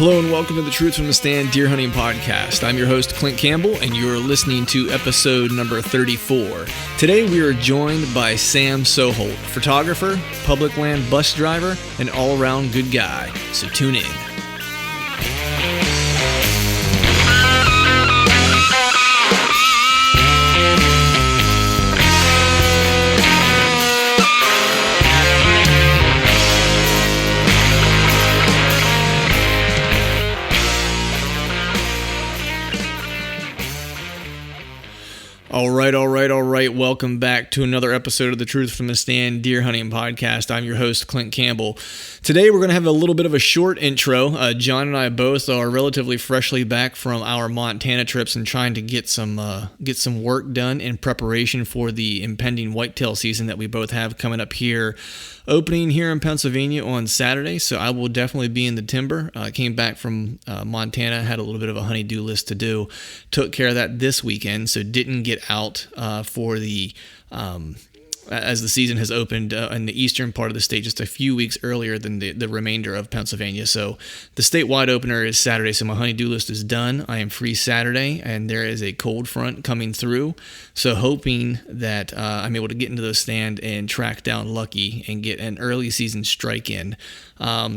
Hello and welcome to the Truth from the Stand Deer Hunting Podcast. I'm your host, Clint Campbell, and you're listening to episode number 34. Today we are joined by Sam Soholt, photographer, public land bus driver, and all-around good guy. So tune in. All right. Welcome back to another episode of the Truth from the Stand Deer Hunting Podcast. I'm your host, Clint Campbell. Today, we're going to have a little bit of a short intro. John and I both are relatively freshly back from our Montana trips and trying to get some work done in preparation for the impending whitetail season that we both have coming up here, opening here in Pennsylvania on Saturday. So I will definitely be in the timber. I came back from Montana, had a little bit of a honey-do list to do. Took care of that this weekend, so didn't get out for the as the season has opened in the eastern part of the state just a few weeks earlier than the remainder of Pennsylvania. So the statewide opener is Saturday, so my honey-do list is done. I am free Saturday, and there is a cold front coming through. So hoping that I'm able to get into the stand and track down Lucky and get an early season strike in.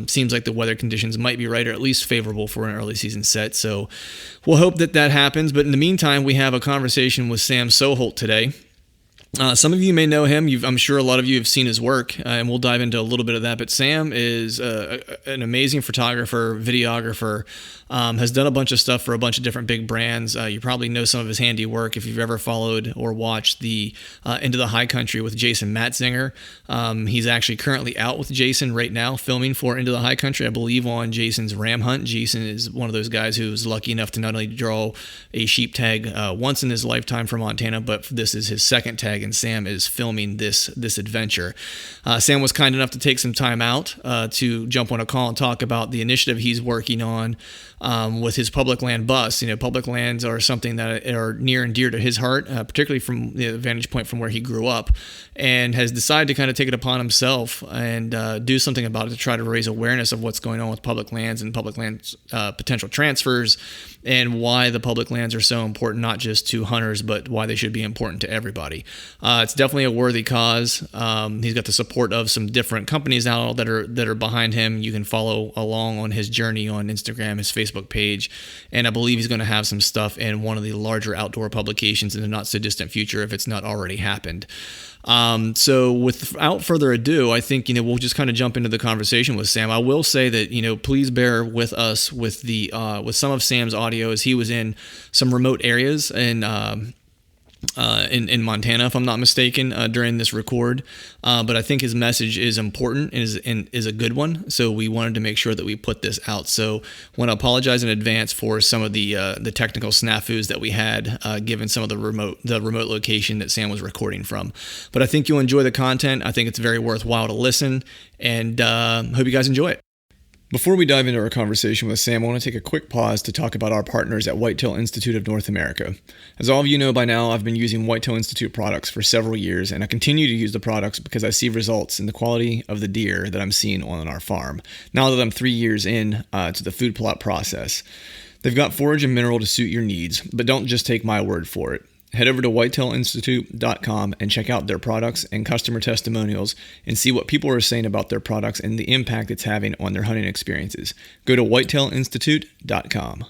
Seems like the weather conditions might be right, or at least favorable for an early season set. So we'll hope that happens. But in the meantime, we have a conversation with Sam Soholt today. Some of you may know him. I'm sure a lot of you have seen his work, and we'll dive into a little bit of that. But Sam is an amazing photographer, videographer, has done a bunch of stuff for a bunch of different big brands. You probably know some of his handiwork if you've ever followed or watched the Into the High Country with Jason Matzinger. He's actually currently out with Jason right now filming for Into the High Country, I believe, on Jason's ram hunt. Jason is one of those guys who's lucky enough to not only draw a sheep tag once in his lifetime for Montana, but this is his second tag, and Sam is filming this adventure. Sam was kind enough to take some time out to jump on a call and talk about the initiative he's working on with his public land bus. You know, public lands are something that are near and dear to his heart, particularly from the vantage point from where he grew up, and has decided to kind of take it upon himself and do something about it to try to raise awareness of what's going on with public lands and public land potential transfers, and why the public lands are so important, not just to hunters, but why they should be important to everybody. It's definitely a worthy cause. He's got the support of some different companies now that are behind him. You can follow along on his journey on Instagram, his Facebook page, and I believe he's going to have some stuff in one of the larger outdoor publications in the not so distant future if it's not already happened. So without further ado, I think, we'll just kind of jump into the conversation with Sam. I will say that, please bear with us with with some of Sam's audio, as he was in some remote areas and, in Montana, if I'm not mistaken, during this record. But I think his message is important and is a good one. So we wanted to make sure that we put this out. So I want to apologize in advance for some of the technical snafus that we had, given some of the remote location that Sam was recording from. But I think you'll enjoy the content. I think it's very worthwhile to listen, and hope you guys enjoy it. Before we dive into our conversation with Sam, I want to take a quick pause to talk about our partners at Whitetail Institute of North America. As all of you know by now, I've been using Whitetail Institute products for several years, and I continue to use the products because I see results in the quality of the deer that I'm seeing on our farm, now that I'm 3 years in to the food plot process. They've got forage and mineral to suit your needs, but don't just take my word for it. Head over to whitetailinstitute.com and check out their products and customer testimonials and see what people are saying about their products and the impact it's having on their hunting experiences. Go to whitetailinstitute.com.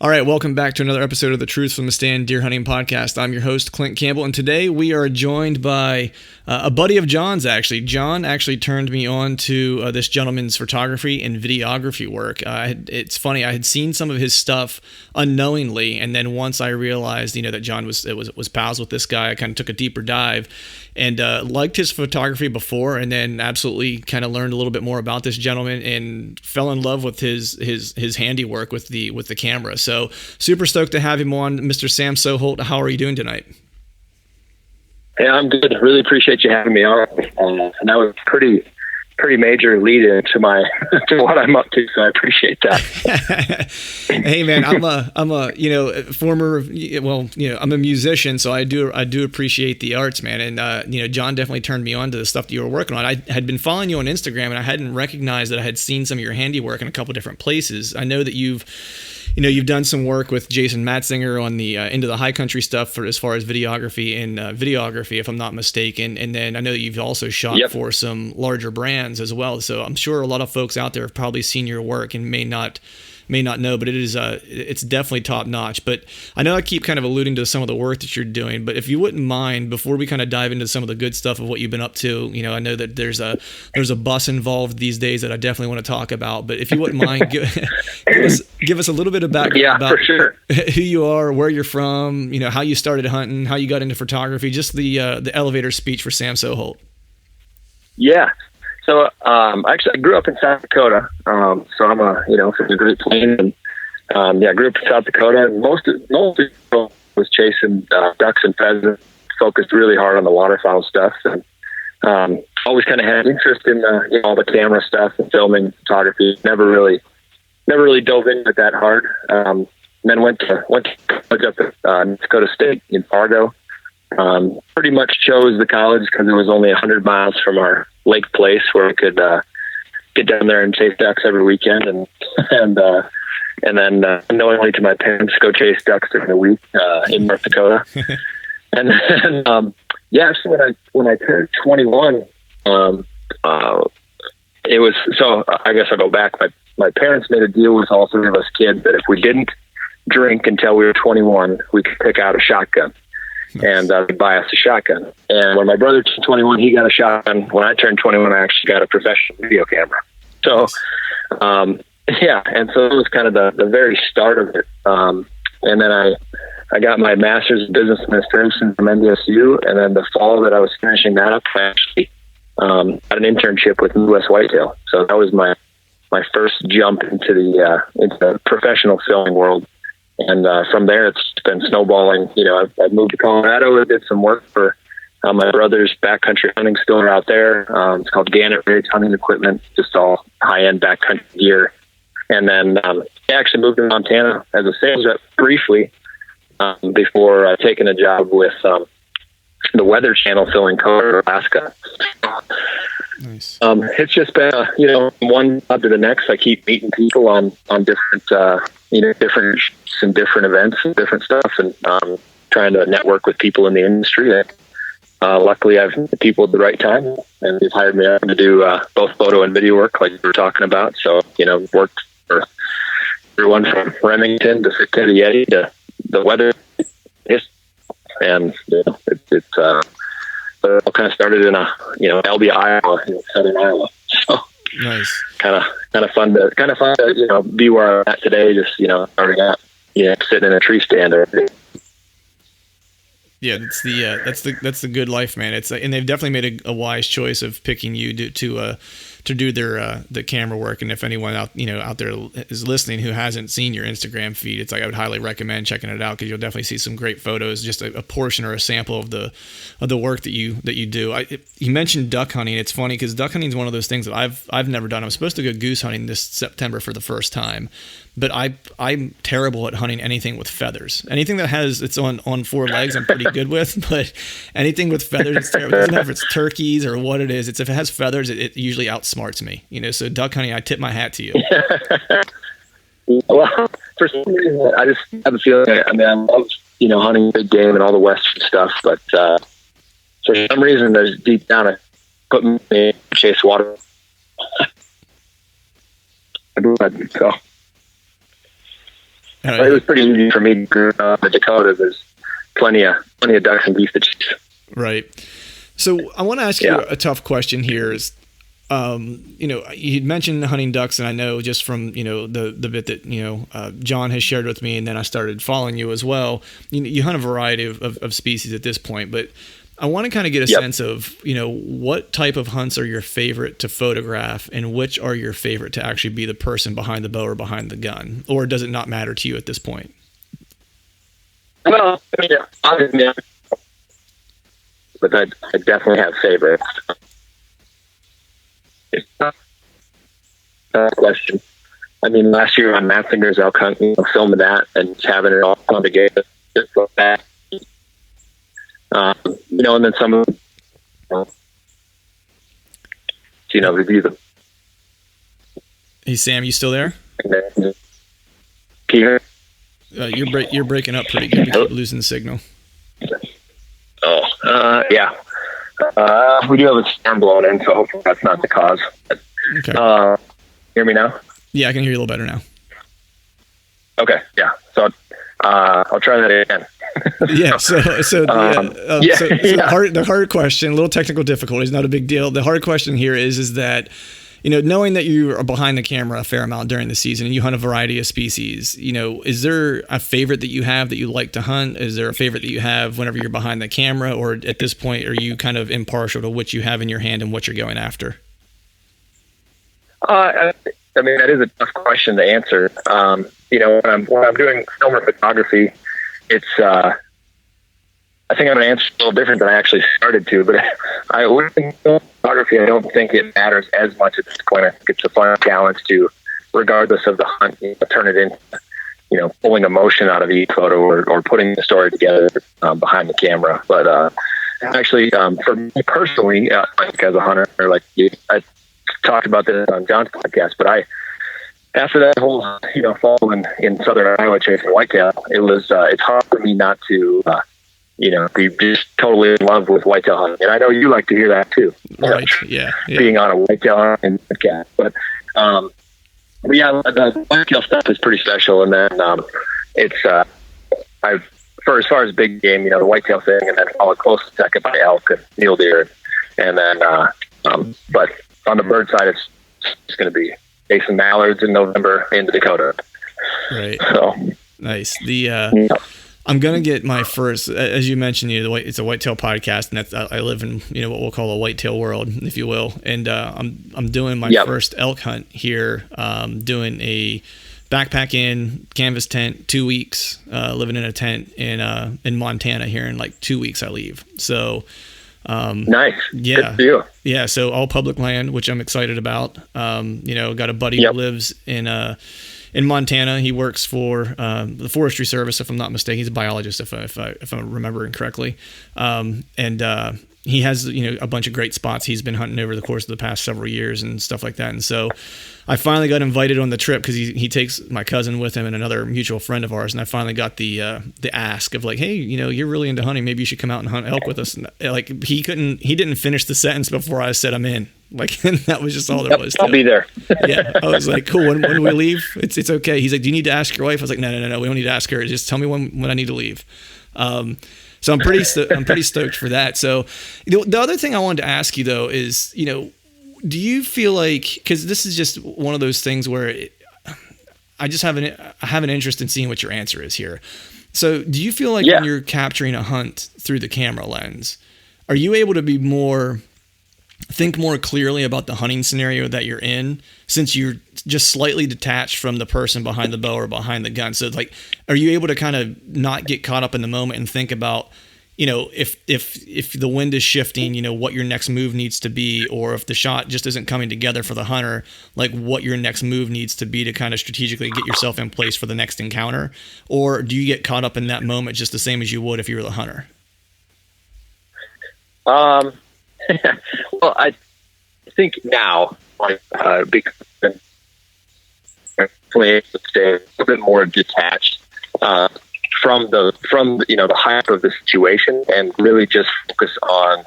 All right, welcome back to another episode of the Truth from the Stand Deer Hunting Podcast. I'm your host, Clint Campbell, and today we are joined by a buddy of John's, actually. John actually turned me on to this gentleman's photography and videography work. It's funny, I had seen some of his stuff unknowingly, and then once I realized, that John was pals with this guy, I kind of took a deeper dive and liked his photography before, and then absolutely kind of learned a little bit more about this gentleman and fell in love with his handiwork with the camera. So super stoked to have him on, Mr. Sam Soholt. How are you doing tonight? Hey, I'm good. Really appreciate you having me on. And that was pretty pretty major lead into my to what I'm up to. So I appreciate that. Hey man, I'm a former, I'm a musician, so I do appreciate the arts, man. And John definitely turned me on to the stuff that you were working on. I had been following you on Instagram, and I hadn't recognized that I had seen some of your handiwork in a couple different places. I know that you've done some work with Jason Matzinger on the Into the High Country stuff as far as videography, if I'm not mistaken. And then I know that you've also shot for some larger brands as well. So I'm sure a lot of folks out there have probably seen your work and may not know, but it's definitely top notch. But I know I keep kind of alluding to some of the work that you're doing, but if you wouldn't mind, before we kind of dive into some of the good stuff of what you've been up to, I know that there's a bus involved these days that I definitely want to talk about, but if you wouldn't mind, give us a little bit of background about for sure. who you are, where you're from, how you started hunting, how you got into photography, just the elevator speech for Sam Soholt. Yeah. So, actually, I grew up in South Dakota. So I'm from the Great Plains, and I grew up in South Dakota. And most of it was chasing ducks and pheasants. Focused really hard on the waterfowl stuff, and always kind of had interest in all the camera stuff and filming, photography. Never really dove into it that hard. Then went to college up at North Dakota State in Fargo. Pretty much chose the college because it was only 100 miles from our lake place where we could get down there and chase ducks every weekend, and then unknowingly to my parents, go chase ducks during the week in North Dakota. And then actually when I turned 21, it was, so I guess I'll go back. My parents made a deal with all three of us kids that if we didn't drink until we were 21, we could pick out a shotgun. And they'd buy us a shotgun. And when my brother turned 21, he got a shotgun. When I turned 21, I actually got a professional video camera. So, and so it was kind of the very start of it. And then I got my master's in business administration from NDSU. And then the fall that I was finishing that up, I actually got an internship with Midwest Whitetail. So that was my first jump into the professional filming world. And from there, it's been snowballing. I've moved to Colorado. I did some work for my brother's backcountry hunting store out there. It's called Gannett Ridge Hunting Equipment, just all high-end backcountry gear. And then I actually moved to Montana as a sales rep briefly before taking a job with the Weather Channel filming Colorado, Alaska. Nice. It's just been one job to the next. I keep meeting people on different different shoots and different events and different stuff, and trying to network with people in the industry. Luckily, I've met people at the right time, and they've hired me up to do both photo and video work, like we were talking about. So worked for everyone from Remington to Yeti to the weather, and it's but it all kind of started in Albia, Iowa, southern Iowa. So nice. Kind of fun to be where I'm at today. Just starting out, sitting in a tree stand or. Yeah, that's the good life, man. And they've definitely made a wise choice of picking you to do their the camera work. And if anyone out there is listening who hasn't seen your Instagram feed, I would highly recommend checking it out, because you'll definitely see some great photos, just a portion or a sample of the work that you do. You mentioned duck hunting. It's funny because duck hunting is one of those things that I've never done. I'm supposed to go goose hunting this September for the first time, but I'm terrible at hunting anything with feathers. Anything that has it's on four legs, I'm pretty good with, but anything with feathers, it's terrible. It doesn't matter if it's turkeys or what it is. If it has feathers, it usually outsmarts me. So duck hunting, I tip my hat to you. Well, for some reason, I just have a feeling. I love hunting big game and all the western stuff, but for some reason, there's deep down I put me to chase water. So. It was pretty easy for me to grow up in Dakota. There's plenty of ducks and geese to chase. Right. So I want to ask you a tough question here. Is you mentioned hunting ducks, and I know just from the bit that John has shared with me, and then I started following you as well. You hunt a variety of species at this point, but I want to kind of get a sense of what type of hunts are your favorite to photograph, and which are your favorite to actually be the person behind the bow or behind the gun, or does it not matter to you at this point? Well, obviously, but I definitely have favorites. It's not a question. I mean, last year on Matt Finger's elk hunt, filming that and having it all come together, just like that. And then some of review the. Hey Sam, you still there? Can you hear? You're breaking up pretty good. We keep losing the signal. Yeah. We do have a storm blowing in, so hopefully that's not the cause. Okay. Hear me now? Yeah, I can hear you a little better now. Okay. Yeah. So I'll try that again. Yeah. The hard question, a little technical difficulties, not a big deal. The hard question here is that, knowing that you are behind the camera a fair amount during the season and you hunt a variety of species, is there a favorite that you have that you like to hunt? Is there a favorite that you have whenever you're behind the camera, or at this point, are you kind of impartial to what you have in your hand and what you're going after? I mean, that is a tough question to answer. When I'm doing film or photography, it's, I think I'm going to answer a little different than I actually started to, but with photography, I don't think it matters as much at this point. I think it's a fun challenge to, regardless of the hunt, turn it into, pulling emotion out of each photo or putting the story together behind the camera. But actually, for me personally, like as a hunter, I talked about this on John's podcast, but after that whole, fall in southern Iowa chasing whitetail, it's hard for me not to, be just totally in love with whitetail hunting. And I know you like to hear that too. Right. Yeah. Being on a whitetail hunt and podcast. But the whitetail stuff is pretty special. And then as far as big game, the whitetail thing, and then followed close second by elk and mule deer. And then, but on the bird side, it's going to be chasing mallards in November in Dakota. Right. So nice. I'm going to get my first, as you mentioned, it's a whitetail podcast, and I live in, what we'll call a whitetail world, if you will. And I'm doing my first elk hunt here, doing a backpack in canvas tent, 2 weeks, living in a tent in Montana here. In like 2 weeks I leave. So, nice. Yeah. Good for you. Yeah. So all public land, which I'm excited about. Got a buddy who lives in Montana. He works for the Forestry Service, if I'm not mistaken. He's a biologist, if I'm remembering correctly. He has a bunch of great spots he's been hunting over the course of the past several years and stuff like that. And so I finally got invited on the trip because he takes my cousin with him and another mutual friend of ours. And I finally got the ask of like, hey, you're really into hunting. Maybe you should come out and hunt elk with us. And he didn't finish the sentence before I said I'm in. Like, and that was just all there was. I'll be there. Yeah, I was like, cool. When do we leave? It's okay. He's like, do you need to ask your wife? I was like, no. We don't need to ask her. Just tell me when I need to leave. So I'm pretty stoked for that. So the other thing I wanted to ask you though is, do you feel like, because this is just one of those things where I have an interest in seeing what your answer is here. So do you feel like when you're capturing a hunt through the camera lens, are you able to think more clearly about the hunting scenario that you're in, since you're just slightly detached from the person behind the bow or behind the gun? So like, are you able to kind of not get caught up in the moment and think about, if the wind is shifting, what your next move needs to be, or if the shot just isn't coming together for the hunter, like what your next move needs to be to kind of strategically get yourself in place for the next encounter? Or do you get caught up in that moment just the same as you would if you were the hunter? Well, I think now, because I'm definitely able to stay a little bit more detached from the hype of the situation, and really just focus on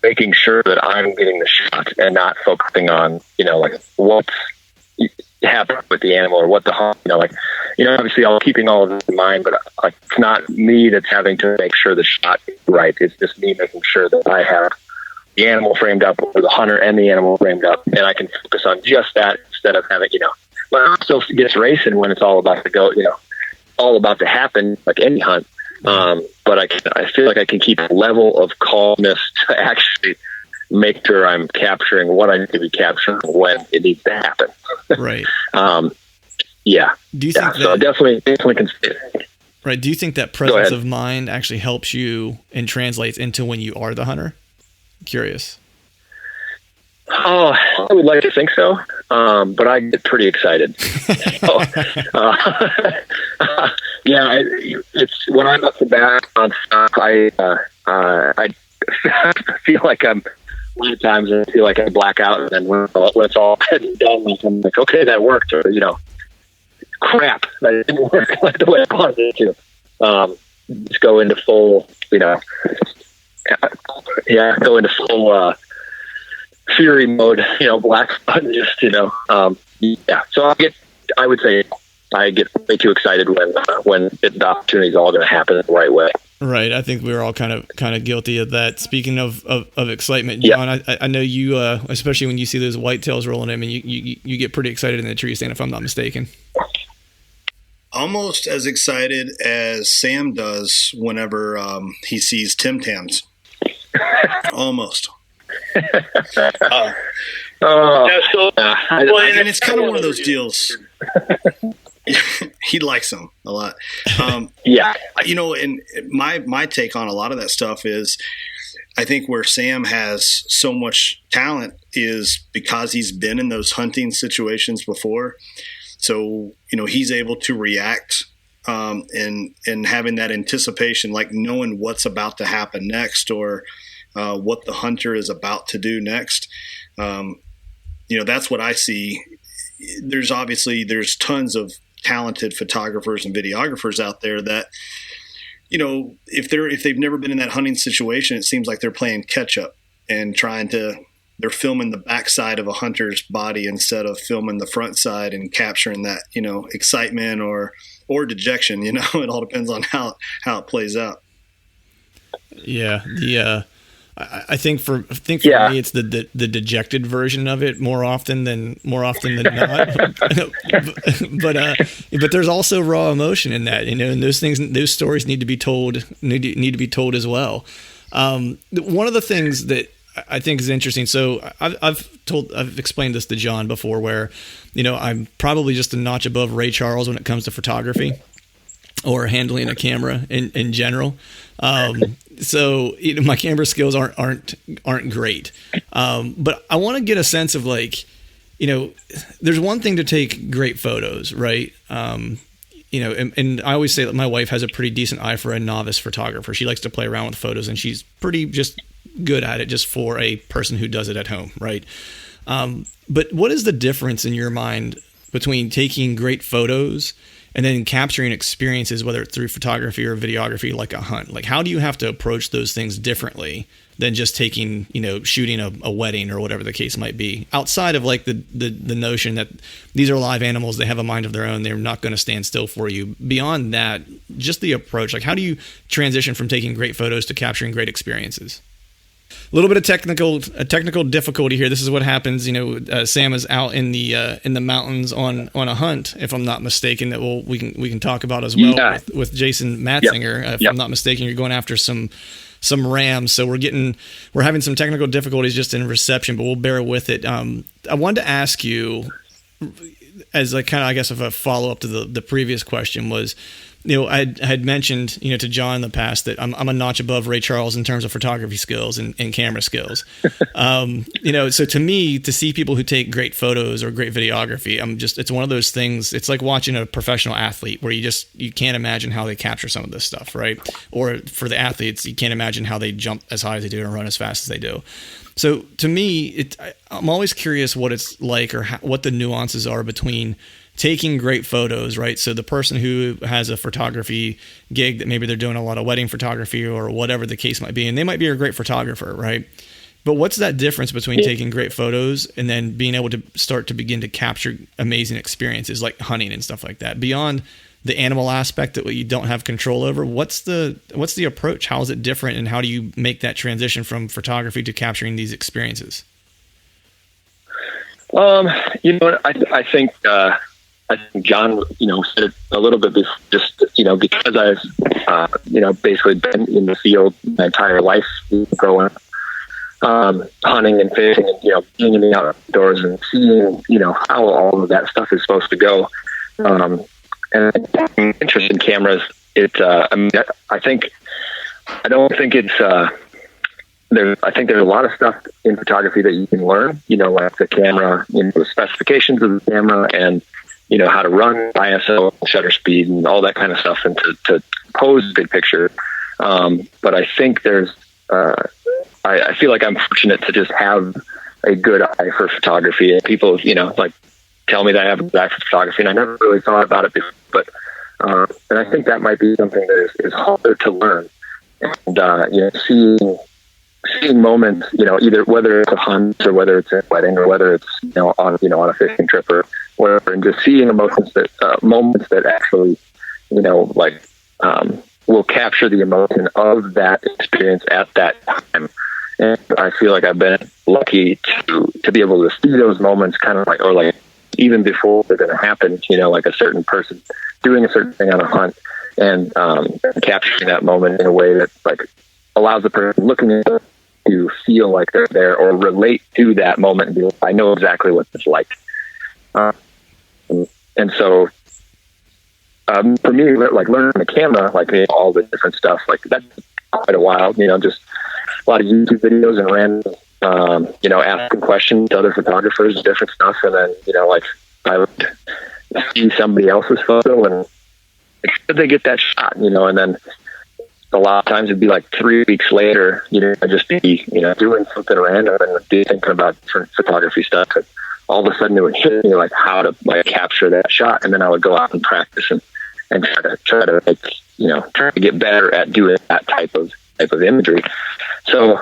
making sure that I'm getting the shot and not focusing on what's happening with the animal or what the hunt. Obviously, I'm keeping all of this in mind, but it's not me that's having to make sure the shot is right. It's just me making sure that I have the animal framed up, or the hunter and the animal framed up, and I can focus on just that instead of having, well, it still gets racing when it's all about to go, all about to happen, like any hunt. But I feel like I can keep a level of calmness to actually make sure I'm capturing what I need to be capturing when it needs to happen. Right. Yeah. Do you think so definitely can stay. Right. Do you think that presence of mind actually helps you and translates into when you are the hunter? Curious. Oh, I would like to think so, but I get pretty excited. So, yeah, it's when I'm up the bat on stuff. I feel like a lot of times I feel like I black out, and then when it's all said and done, I'm like, okay, that worked, or crap, that didn't work like the way I wanted it to. Just go into full, go into full fury mode, black button, just, So I would say I get way too excited when the opportunity is all going to happen the right way. Right. I think we were all kind of guilty of that. Speaking of excitement, John, yeah. I know you, especially when you see those whitetails rolling in, and you get pretty excited in the tree stand, if I'm not mistaken. Almost as excited as Sam does whenever he sees Tim Tams. Almost. And it's kind of one of those deals. He likes them a lot. Yeah. And my take on a lot of that stuff is, I think where Sam has so much talent is because he's been in those hunting situations before. So, he's able to react and having that anticipation, like knowing what's about to happen next, or what the hunter is about to do next. That's what I see. There's tons of talented photographers and videographers out there that, if they've never been in that hunting situation, it seems like they're playing catch up and they're filming the backside of a hunter's body instead of filming the front side and capturing that, excitement or dejection. It all depends on how it plays out. Yeah. I think for me, it's the dejected version of it more often than not. but there's also raw emotion in that, and those stories need to be told as well. One of the things that I think is interesting. So I've explained this to John before, where, I'm probably just a notch above Ray Charles when it comes to photography or handling a camera in general. So my camera skills aren't great. But I want to get a sense of, like, there's one thing to take great photos, right? And I always say that my wife has a pretty decent eye for a novice photographer. She likes to play around with photos, and she's pretty just good at it, just for a person who does it at home, right? But what is the difference in your mind between taking great photos and then capturing experiences, whether it's through photography or videography, like a hunt? Like, how do you have to approach those things differently than just taking, shooting a wedding or whatever the case might be, outside of like the notion that these are live animals, they have a mind of their own, they're not going to stand still for you. Beyond that, just the approach, like, how do you transition from taking great photos to capturing great experiences? A little bit of technical difficulty here. This is what happens. Sam is out in the mountains on a hunt, if I'm not mistaken, that we can talk about as well, with Jason Matzinger. Yep. If I'm not mistaken, you're going after some rams. So we're having some technical difficulties just in reception, but we'll bear with it. I wanted to ask you, as like kind of, I guess, of a follow up to the previous question, was, I had mentioned, to John in the past that I'm a notch above Ray Charles in terms of photography skills and camera skills. So to me, to see people who take great photos or great videography, it's one of those things. It's like watching a professional athlete, where you can't imagine how they capture some of this stuff, right? Or for the athletes, you can't imagine how they jump as high as they do and run as fast as they do. So to me, I'm always curious what it's like, or what the nuances are between taking great photos, right? So the person who has a photography gig that maybe they're doing a lot of wedding photography or whatever the case might be, and they might be a great photographer, right? But what's that difference between taking great photos and then being able to start to begin to capture amazing experiences like hunting and stuff like that? Beyond the animal aspect that you don't have control over, what's the approach? How is it different, and how do you make that transition from photography to capturing these experiences? I think John, said it a little bit before, just, because I've, basically been in the field my entire life, growing up, hunting and fishing and, being in the outdoors and seeing, how all of that stuff is supposed to go. And interest in cameras, I don't think it's, I think there's a lot of stuff in photography that you can learn, like the camera, the specifications of the camera, and, how to run ISO, shutter speed, and all that kind of stuff, and to pose big picture. But I think I feel like I'm fortunate to just have a good eye for photography, and people, like tell me that I have a good eye for photography, and I never really thought about it before, but, and I think that might be something that is harder to learn. And, seeing moments, either whether it's a hunt or whether it's a wedding or whether it's, on a fishing trip or whatever, and just seeing moments that actually, will capture the emotion of that experience at that time. And I feel like I've been lucky to be able to see those moments kind of like even before they're going to happen, like a certain person doing a certain thing on a hunt, and capturing that moment in a way that allows the person looking at it to feel like they're there or relate to that moment and be like, I know exactly what it's like. And so for me, learning the camera, all the different stuff, that's quite a while, just a lot of YouTube videos and random, asking questions to other photographers, different stuff. And then, I would see somebody else's photo and should they get that shot, and then a lot of times it'd be 3 weeks later, I'd just be, doing something random and be thinking about different photography stuff. And all of a sudden it would hit me how to capture that shot. And then I would go out and practice and try to make, try to get better at doing that type of imagery. So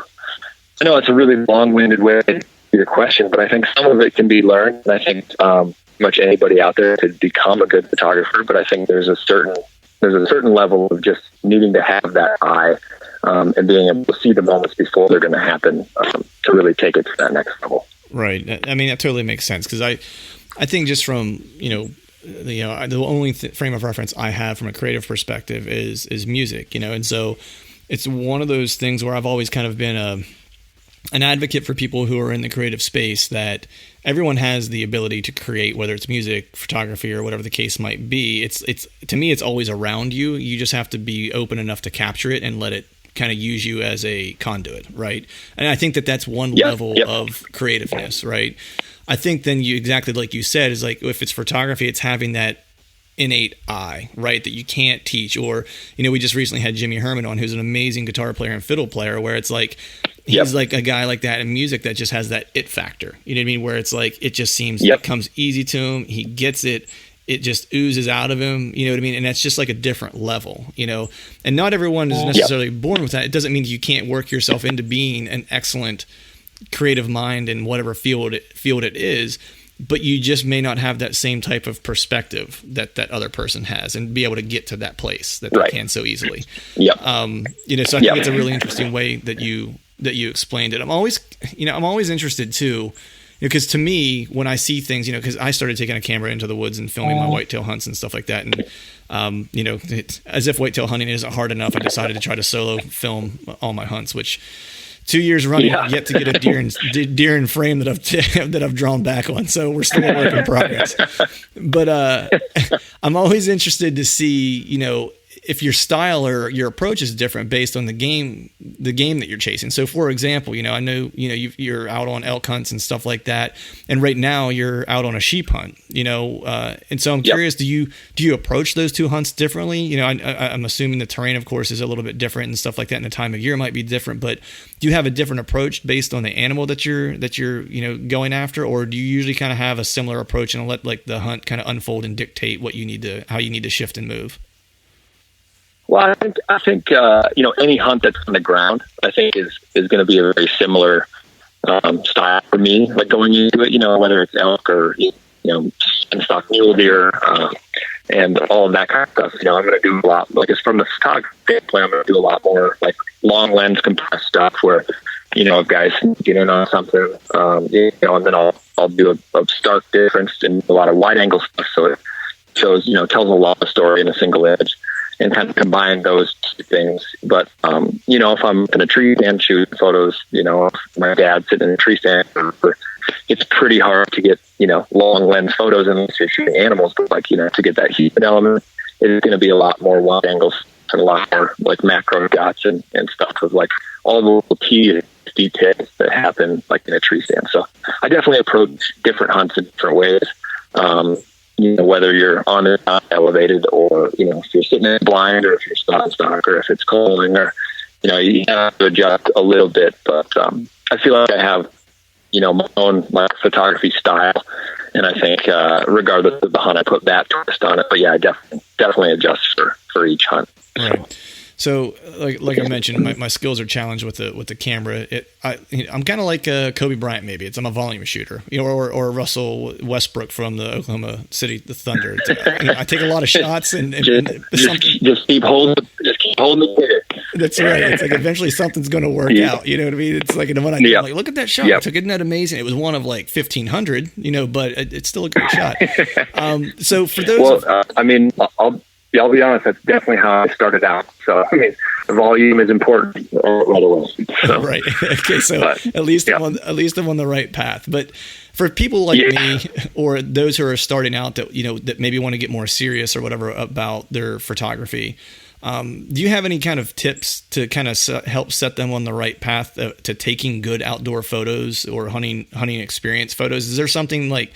I know it's a really long-winded way to your question, but I think some of it can be learned. And I think much anybody out there could become a good photographer, but I think there's a certain level of just needing to have that eye and being able to see the moments before they're going to happen to really take it to that next level. Right. I mean, that totally makes sense, because I think just from the only frame of reference I have from a creative perspective is music, and so it's one of those things where I've always kind of been an advocate for people who are in the creative space, that everyone has the ability to create, whether it's music, photography, or whatever the case might be. It's to me, it's always around you. You just have to be open enough to capture it and let it kind of use you as a conduit, right? And I think that's one level of creativeness, right? I think then exactly like you said, is if it's photography, it's having that innate eye, right, that you can't teach. Or, we just recently had Jimmy Herman on, who's an amazing guitar player and fiddle player, where it's he's a guy like that in music that just has that it factor. You know what I mean? Where it's it just seems it comes easy to him. He gets it. It just oozes out of him. You know what I mean? And that's just a different level, and not everyone is necessarily born with that. It doesn't mean you can't work yourself into being an excellent creative mind in whatever field it is, but you just may not have that same type of perspective that other person has, and be able to get to that place that they can so easily. So I think it's a really interesting way that you explained it. I'm always interested too, because to me, when I see things, because I started taking a camera into the woods and filming my whitetail hunts and stuff like that, and as if whitetail hunting isn't hard enough, I decided to try to solo film all my hunts, which 2 years running, yet to get a deer in frame that I've drawn back on. So we're still a work in progress. But I'm always interested to see, if your style or your approach is different based on the game that you're chasing. So, for example, I know you're out on elk hunts and stuff like that, and right now you're out on a sheep hunt. And so I'm curious, do you approach those two hunts differently? I'm assuming the terrain, of course, is a little bit different and stuff like that, and the time of year might be different. But do you have a different approach based on the animal that you're going after, or do you usually kind of have a similar approach and let the hunt kind of unfold and dictate how you need to shift and move? Well, I think any hunt that's on the ground, I think is going to be a very similar style for me. Going into it, whether it's elk or stock mule deer and all of that kind of stuff. I'm going to do a lot. It's from the photography standpoint, I'm going to do a lot more long lens compressed stuff where if guys get in on something, and then I'll do a stark difference in a lot of wide angle stuff, so it shows tells a lot of story in a single image. And kind of combine those two things. But, if I'm in a tree stand shooting photos, of my dad sitting in a tree stand, it's pretty hard to get, long lens photos unless you're shooting animals. But to get that human element, it's going to be a lot more wide angles and a lot more macro shots and stuff with all the little key details that happen like in a tree stand. So I definitely approach different hunts in different ways. Whether you're on it elevated, or, if you're sitting in a blind, or if you're stock, or if it's calling, or, you have to adjust a little bit. But I feel like I have, my own photography style. And I think regardless of the hunt, I put that twist on it. But yeah, I definitely adjust for each hunt. Right. So, like I mentioned, my skills are challenged with the camera. I'm kind of like Kobe Bryant. Maybe I'm a volume shooter, or Russell Westbrook from the Oklahoma City Thunder. I take a lot of shots, and just keep holding the trigger. That's right. It's like eventually something's going to work out. You know what I mean? It's like when I do, I'm like, look at that shot. I took, isn't that amazing? It was one of like 1,500. But it's still a good shot. So for those, I'll be honest, that's definitely how I started out. So, the volume is important right away. So, right. Okay. So at least I'm on the right path. But for people like me, or those who are starting out that, that maybe want to get more serious or whatever about their photography, do you have any kind of tips to kind of help set them on the right path to taking good outdoor photos or hunting experience photos? Is there something like,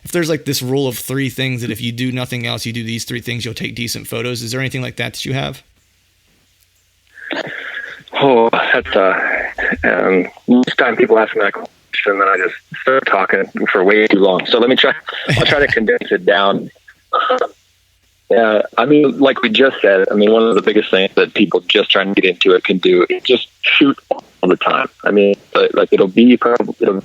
if there's like this rule of 3 things that if you do nothing else, you do these 3 things, you'll take decent photos? Is there anything like that you have? Oh, that's most time people ask me that question, and then I just start talking for way too long. So I'll try to condense it down. Like we just said, one of the biggest things that people just trying to get into it can do is just shoot all the time. It'll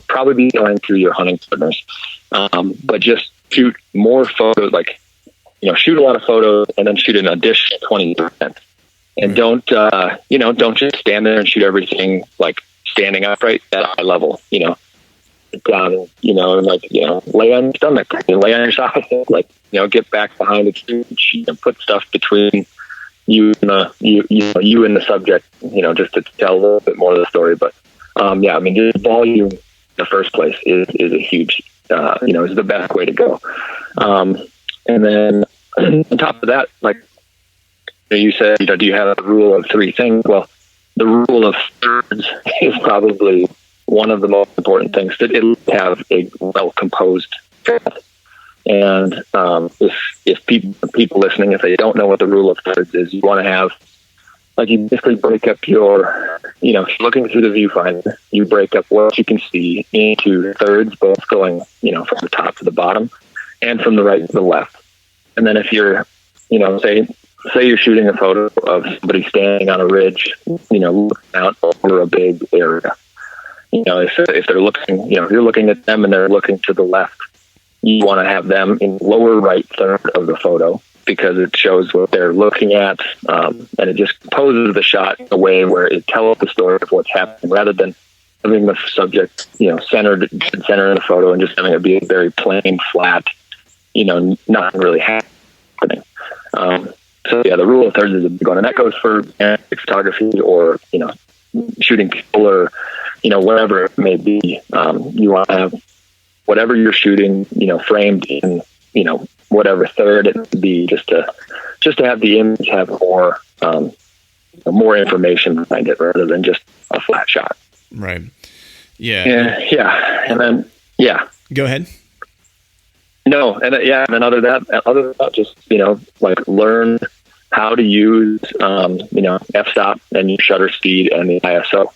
probably be going through your hunting partners, but just shoot more photos. Shoot a lot of photos, and then shoot an additional 20%. And don't just stand there and shoot everything like standing upright at eye level. Down, lay on your stomach, lay on your side, get back behind the tree and put stuff between you and the subject, just to tell a little bit more of the story. But just volume in the first place is a huge, is the best way to go. And then on top of that, like you said, do you have a rule of 3 things? Well, the rule of thirds is probably one of the most important things, that it'll have a well-composed path. And if people listening, if they don't know what the rule of thirds is, you want to have, you basically break up your, looking through the viewfinder, you break up what you can see into thirds, both going, from the top to the bottom and from the right to the left. And then if you're, say you're shooting a photo of somebody standing on a ridge, looking out over a big area. If they're looking, if you're looking at them and they're looking to the left, you want to have them in lower right third of the photo, because it shows what they're looking at, and it just composes the shot in a way where it tells the story of what's happening, rather than having the subject, center in the photo and just having it be very plain, flat, nothing really happening. The rule of thirds is a big one, and that goes for photography or, shooting people or, whatever it may be. You want to have whatever you're shooting, framed in, whatever third it would be, just to have the image have more information behind it rather than just a flat shot. Right. Yeah. And then, Go ahead. No. And then other than that, just, learn how to use, f-stop and your shutter speed and the ISO.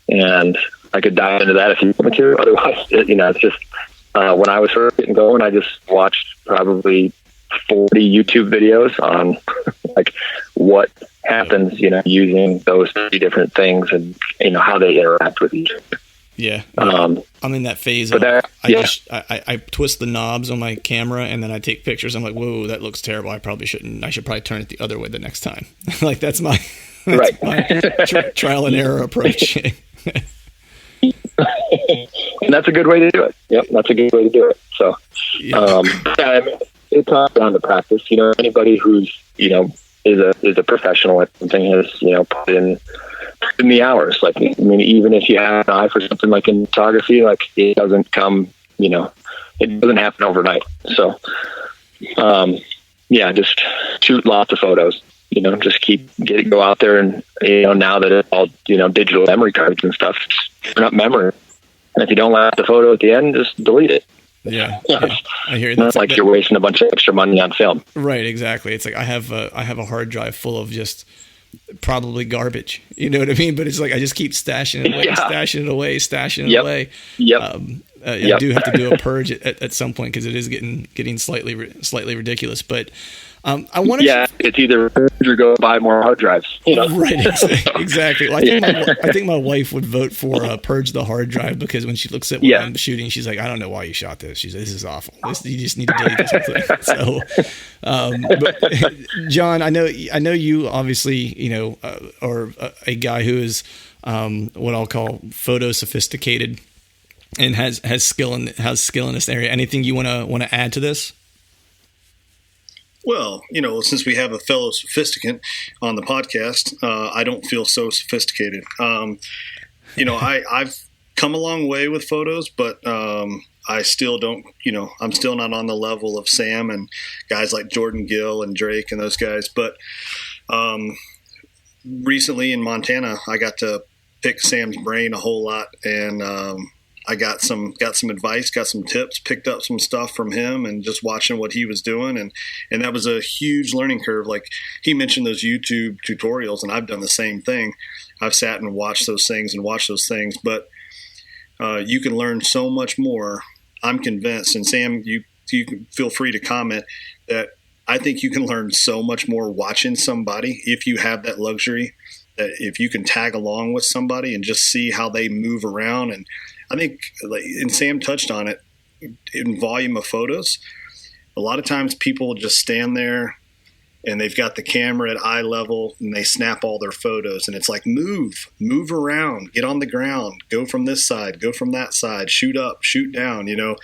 And I could dive into that if you want me to. Otherwise, it's just, when I was first getting going, I just watched probably 40 YouTube videos on what happens, using those 3 different things and, how they interact with each other. Yeah. I'm in that phase. I twist the knobs on my camera and then I take pictures. I'm like, whoa, that looks terrible. I should probably turn it the other way the next time. That's my trial and error approach. And that's a good way to do it. Yep. That's a good way to do it. So, it comes down to practice. Anybody who's, is a professional at something has, put in the hours. Even if you have an eye for something like in photography, it doesn't come, it doesn't happen overnight. So, just shoot lots of photos, just go out there and, now that it's all, digital memory cards and stuff, turn up memory. And if you don't like the photo at the end, just delete it. Yeah, I hear that. It's like you're wasting a bunch of extra money on film. Right, exactly. It's like I have a hard drive full of just probably garbage. You know what I mean? But it's like I just keep stashing it away, stashing it away. Yep. I do have to do a purge at some point because it is getting slightly ridiculous. But I want to. Yeah, it's either purge or go buy more hard drives. Right, exactly. Well, I think my wife would vote for purge the hard drive because when she looks at what I'm shooting, she's like, I don't know why you shot this. She's like, this is awful. You just need to delete this whole thing. So, but John, I know you obviously are a guy who is what I'll call photo sophisticated and has skill in this area. Anything you want to add to this? Well, since we have a fellow sophisticate on the podcast, I don't feel so sophisticated. I've come a long way with photos, but I still don't, I'm still not on the level of Sam and guys like Jordan Gill and Drake and those guys. But recently in Montana, I got to pick Sam's brain a whole lot, and I got some advice, got some tips, picked up some stuff from him, and just watching what he was doing, and that was a huge learning curve. Like he mentioned those YouTube tutorials, and I've done the same thing. I've sat and watched those things, but you can learn so much more. I'm convinced, and Sam, you can feel free to comment that I think you can learn so much more watching somebody if you have that luxury. That if you can tag along with somebody and just see how they move around. And I think, and Sam touched on it, in volume of photos, a lot of times people just stand there and they've got the camera at eye level and they snap all their photos. And it's like, move around, get on the ground, go from this side, go from that side, shoot up, shoot down, And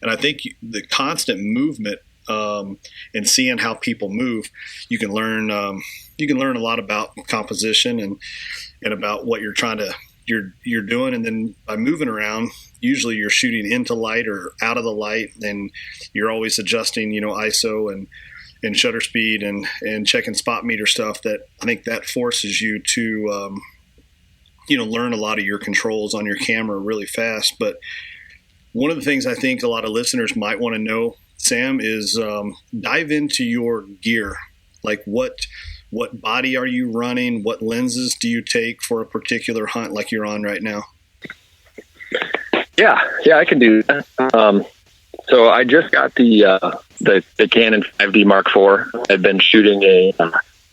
I think the constant movement and seeing how people move, you can learn a lot about composition and about what you're doing. And then by moving around, usually you're shooting into light or out of the light, and you're always adjusting, ISO and shutter speed and checking spot meter stuff. That I think that forces you to, learn a lot of your controls on your camera really fast. But one of the things I think a lot of listeners might want to know, Sam, is dive into your gear. Like what body are you running? What lenses do you take for a particular hunt like you're on right now? Yeah, I can do that. So I just got the Canon 5D Mark IV. I've been shooting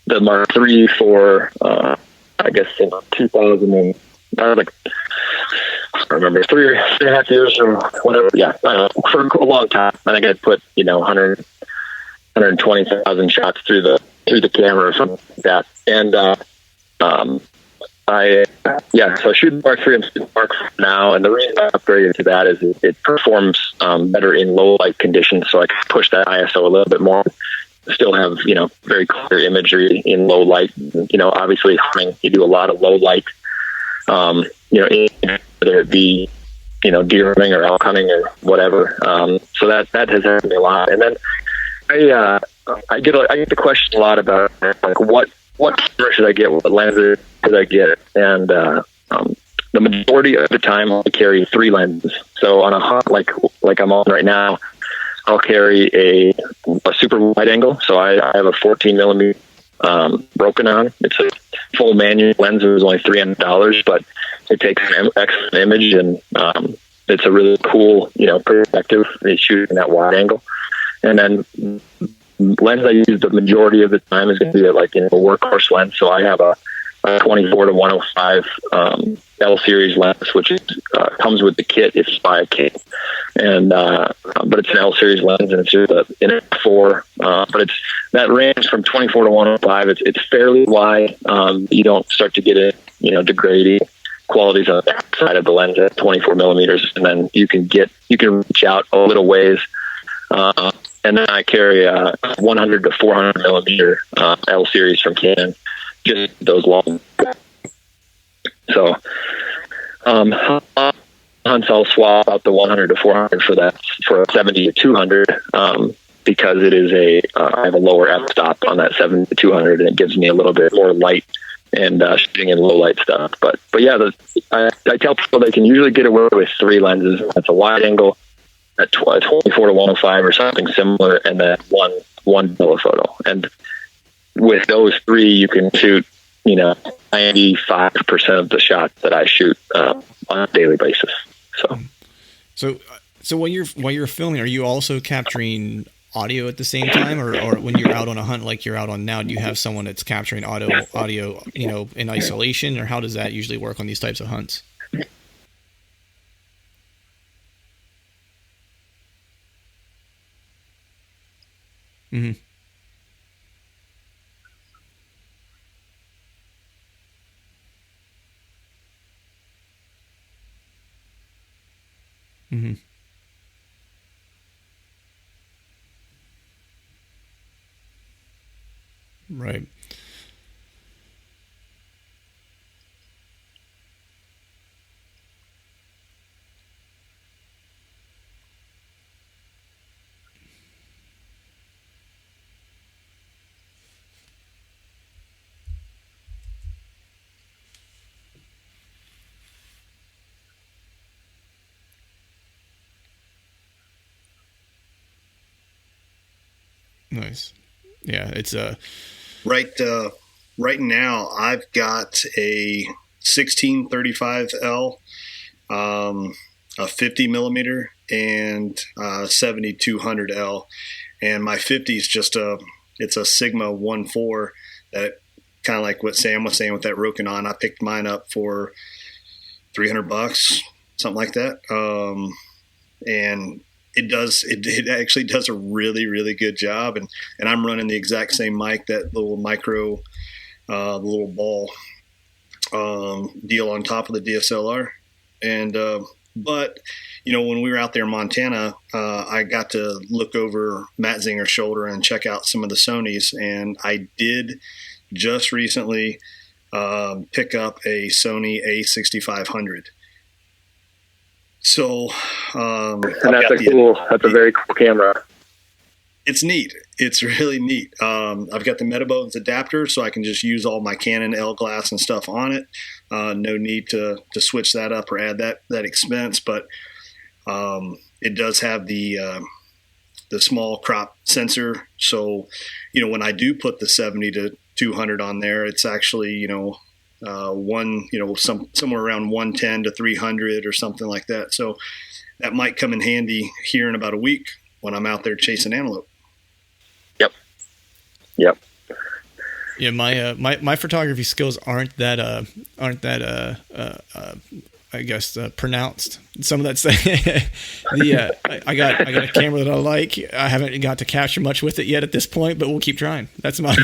the Mark III for I guess in 2000 and I was like, I don't remember, 3.5 years or whatever. Yeah, for a long time. I think I put 120,000 shots through the camera or something like that. And so I shoot Mark III, I'm shooting Mark IV now, and the reason I upgraded to that is it performs better in low light conditions, so I can push that ISO a little bit more. Still have very clear imagery in low light. Obviously hunting, you do a lot of low light. Whether it be deer hunting or elk hunting or whatever. So that has helped me a lot. And then I get the question a lot about like what camera should I get, what lenses should I get, and the majority of the time I carry 3 lenses. So on a hunt like I'm on right now, I'll carry a super wide angle. So I have a 14 millimeter broken on. It's a full manual lens. It was only $300, but it takes an excellent image, and it's a really cool perspective. They shoot in that wide angle. And then lens I use the majority of the time is going to be a workhorse lens. So I have a 24-105 L series lens, which comes with the kit if you buy a kit. And but it's an L series lens, and it's just an f4. But it's that range from 24-105. It's fairly wide. You don't start to get degrading qualities on the back side of the lens at 24 millimeters, and then you can reach out a little ways. And then I carry a 100 to 400 millimeter L series from Canon, just those long. So hunts, I'll swap out the 100 to 400 for a 70 to 200. because it is I have a lower f-stop on that 70-200, and it gives me a little bit more light and shooting in low light stuff. But yeah, I tell people they can usually get away with 3 lenses. That's a wide angle, a 24-105 or something similar, and then one telephoto. And with those 3, you can shoot 95% of the shots that I shoot on a daily basis. So while you're filming, are you also capturing audio at the same time, or when you're out on a hunt like you're out on now, do you have someone that's capturing audio, in isolation, or how does that usually work on these types of hunts? Mm-hmm. Mm-hmm. Right. Nice. Yeah, it's right now I've got a 16-35L, a 50 millimeter, and a 70-200L, and my 50 is it's a Sigma 1.4 that, kind of like what Sam was saying with that Rokinon. I picked mine up for $300, something like that, and it actually does a really, really good job. And I'm running the exact same mic, that little micro, the little ball deal on top of the DSLR. And but when we were out there in Montana, I got to look over Matt Zinger's shoulder and check out some of the Sonys. And I did just recently pick up a Sony A6500. So, and that's a very cool camera. It's neat. It's really neat. I've got the Metabones adapter, so I can just use all my Canon L glass and stuff on it. No need to switch that up or add that expense, but it does have the small crop sensor. So, when I do put the 70-200 on there, it's actually, somewhere around 110 to 300 or something like that. So that might come in handy here in about a week when I'm out there chasing antelope. Yep. Yeah, my photography skills aren't that I guess pronounced. Some of that's I got a camera that I like. I haven't got to capture much with it yet at this point, but we'll keep trying. That's my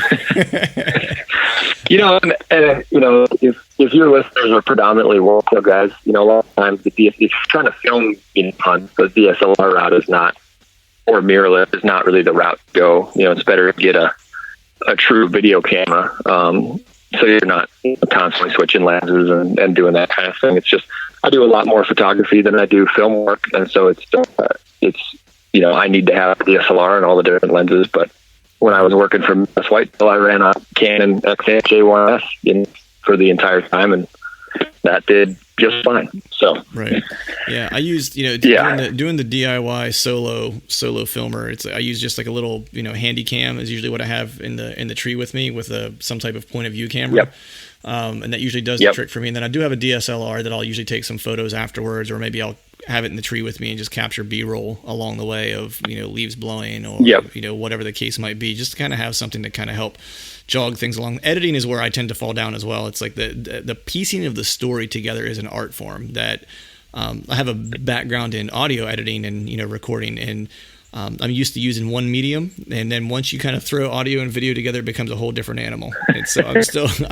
if your listeners are predominantly workflow guys, a lot of times if you're trying to film hunt, the DSLR route is not, or mirrorless is not really the route to go. It's better to get a true video camera, so you're not constantly switching lenses and doing that kind of thing. It's just, I do a lot more photography than I do film work, and so it's I need to have DSLR and all the different lenses. But when I was working for Mass Whitetail, I ran a Canon XJ1S for the entire time, and that did just fine. So right, yeah, I used doing the DIY solo filmer. I use just like a little handy cam is usually what I have in the tree with me with some type of point of view camera. Yep. And that usually does the trick for me. And then I do have a DSLR that I'll usually take some photos afterwards, or maybe I'll have it in the tree with me and just capture B-roll along the way of leaves blowing or whatever the case might be, just to kind of have something to kind of help jog things along. Editing is where I tend to fall down as well. It's like the piecing of the story together is an art form that I have a background in audio editing and recording, and I'm used to using one medium, and then once you kind of throw audio and video together, it becomes a whole different animal. And so I'm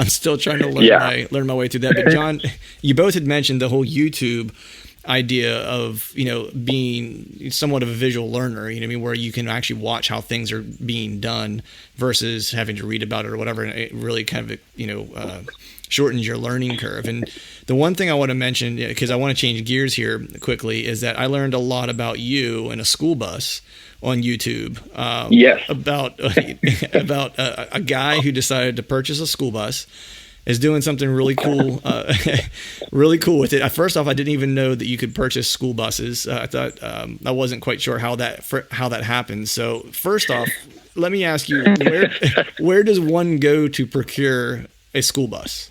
still trying to learn my way through that. But John, you both had mentioned the whole YouTube idea of being somewhat of a visual learner, where you can actually watch how things are being done versus having to read about it or whatever. And it really kind of shortens your learning curve. And the one thing I want to mention, because I want to change gears here quickly, is that I learned a lot about you in a school bus on YouTube. Yes. About a guy who decided to purchase a school bus, is doing something really cool, really cool with it. First off, I didn't even know that you could purchase school buses. I thought I wasn't quite sure how that happens. So first off, let me ask you, where does one go to procure a school bus?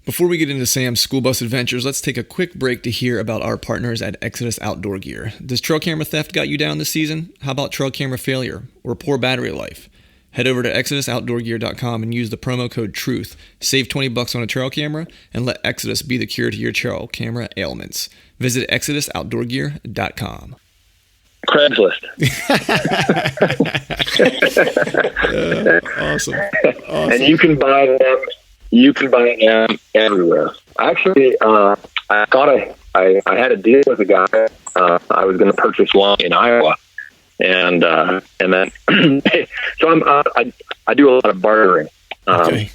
Before we get into Sam's school bus adventures, let's take a quick break to hear about our partners at Exodus Outdoor Gear. Does trail camera theft got you down this season? How about trail camera failure or poor battery life? Head over to ExodusOutdoorGear.com and use the promo code TRUTH. Save $20 on a trail camera and let Exodus be the cure to your trail camera ailments. Visit ExodusOutdoorGear.com. Craigslist. Awesome. And you can buy them. You can buy them everywhere. Actually, I thought I had a deal with a guy. I was going to purchase one in Iowa. And then so I do a lot of bartering, Okay.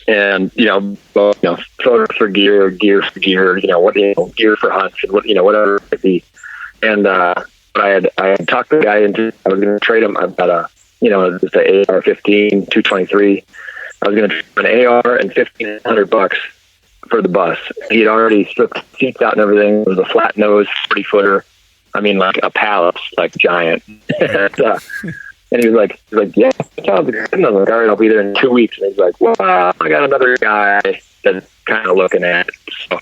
and photos for gear for gear, gear for hunts and whatever it be. And but I had talked the guy into, I was going to trade him about just an AR-15 223. I was going to trade an AR and $1,500 for the bus. He had already stripped the seats out and everything. It was a flat nose 40-footer. I mean, like a palace, like giant. And he was like, yeah, sounds good. And I was like, all right, I'll be there in 2 weeks. And he's like, well, I got another guy that's kind of looking at it. So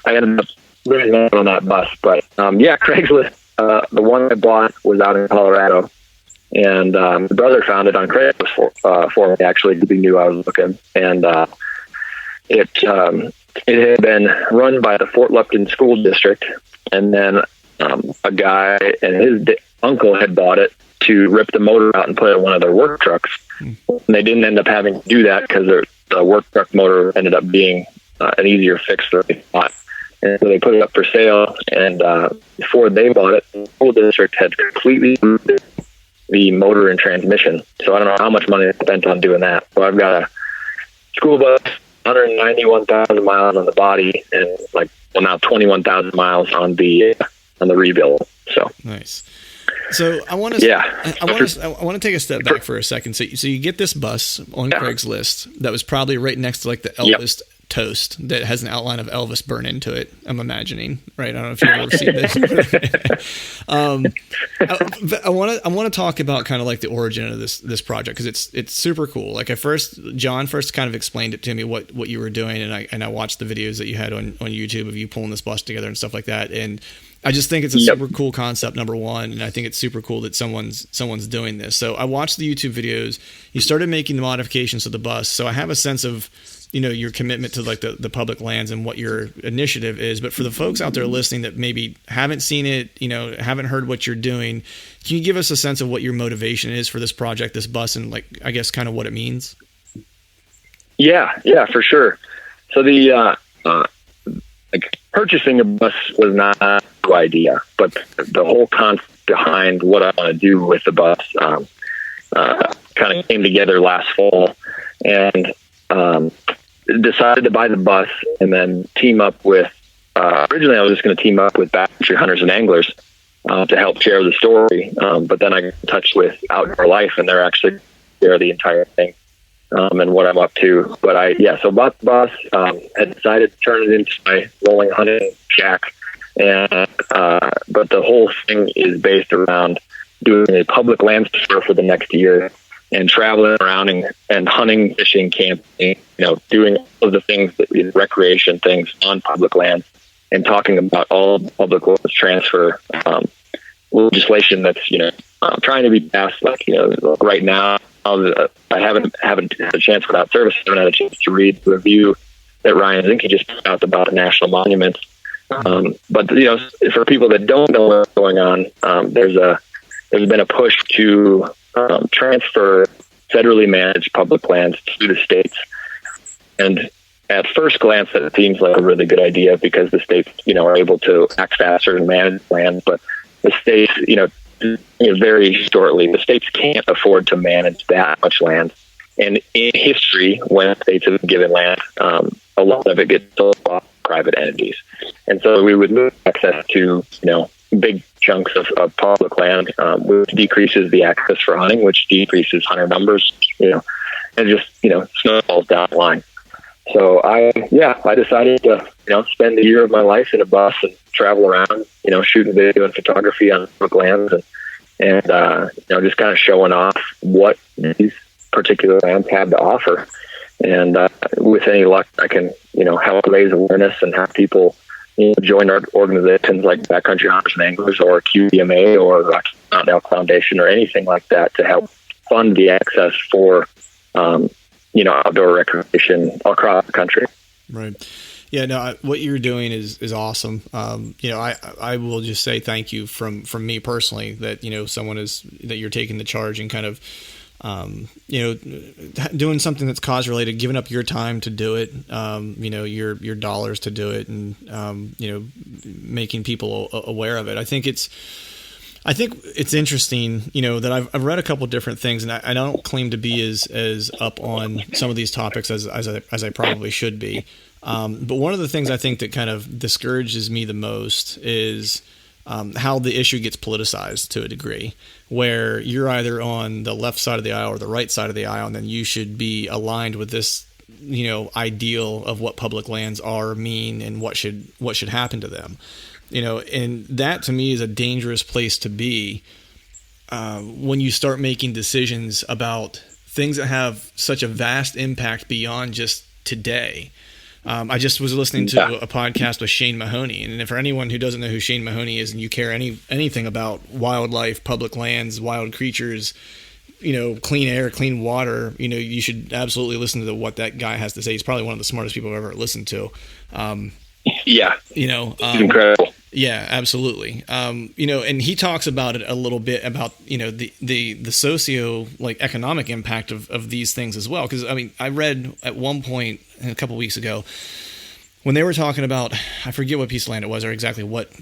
I ended up losing out on that bus. But Craigslist, the one I bought was out in Colorado. And my brother found it on Craigslist for me, actually, because he knew I was looking. And it had been run by the Fort Lupton School District. And then a guy and his uncle had bought it to rip the motor out and put it in one of their work trucks. And they didn't end up having to do that because the work truck motor ended up being an easier fix than they thought. And so they put it up for sale. And before they bought it, the school district had completely removed the motor and transmission. So I don't know how much money they spent on doing that. So I've got a school bus, 191,000 miles on the body, and now 21,000 miles on the rebuild. So nice. So I want to take a step back for a second. So you get this bus on Craigslist that was probably right next to like the Elvis toast that has an outline of Elvis burned into it. I'm imagining, right? I don't know if you've ever seen this. I want to talk about kind of like the origin of this project, because it's super cool. Like John first kind of explained it to me what you were doing, and I watched the videos that you had on YouTube of you pulling this bus together and stuff like that. And I just think it's a super cool concept, number one, and I think it's super cool that someone's doing this. So I watched the YouTube videos. You started making the modifications to the bus, so I have a sense of your commitment to like the public lands and what your initiative is. But for the folks out there listening that maybe haven't seen it, haven't heard what you're doing, can you give us a sense of what your motivation is for this project, this bus, and I guess kind of what it means? Yeah, for sure. So the purchasing a bus was not a good idea, but the whole concept behind what I want to do with the bus kind of came together last fall, and decided to buy the bus and then team up with, originally I was just going to team up with backcountry hunters and anglers to help share the story. But then I got in touch with Outdoor Life, and they're actually share the entire thing and what I'm up to. But so bought the bus, had decided to turn it into my rolling hunting shack. And, but the whole thing is based around doing a public land tour for the next year, and traveling around and hunting, fishing, camping, doing all of the things, recreation things on public land, and talking about all public lands transfer legislation that's trying to be passed. Right now, I haven't had a chance without service. I haven't had a chance to read the review that Ryan Zinke just put out about the national monuments. But for people that don't know what's going on, there's been a push to transfer federally managed public lands to the states. And at first glance, that seems like a really good idea, because the states, are able to act faster and manage land. But the states, very shortly, the states can't afford to manage that much land. And in history, when states have been given land, a lot of it gets sold off private entities. And so we would lose access to, big chunks of public land, which decreases the access for hunting, which decreases hunter numbers, and just, snowballs down the line. So I decided to, spend a year of my life in a bus and travel around, shooting video and photography on public lands and just kind of showing off what these particular lands have to offer. And with any luck, I can, help raise awareness and have people join our organizations like Backcountry Hunters and Anglers or QDMA or Rocky Mountain Elk Foundation or anything like that to help fund the access for, outdoor recreation across the country. Right. Yeah, no, what you're doing is awesome. I will just say thank you from me personally that, that you're taking the charge and kind of, doing something that's cause related, giving up your time to do it, your dollars to do it, and, making people aware of it. I think it's interesting, that I've read a couple different things, and I don't claim to be as up on some of these topics as I probably should be. But one of the things I think that kind of discourages me the most is how the issue gets politicized to a degree, where you're either on the left side of the aisle or the right side of the aisle, and then you should be aligned with this, ideal of what public lands are, mean, and what should happen to them. And that to me is a dangerous place to be when you start making decisions about things that have such a vast impact beyond just today. I just was listening to a podcast with Shane Mahoney, and for anyone who doesn't know who Shane Mahoney is and you care anything about wildlife, public lands, wild creatures, clean air, clean water, you should absolutely listen to what that guy has to say. He's probably one of the smartest people I've ever listened to. Incredible. Yeah, absolutely. And he talks about it a little bit about, the socio economic impact of these things as well. Cause I read at one point a couple weeks ago when they were talking about, I forget what piece of land it was or exactly what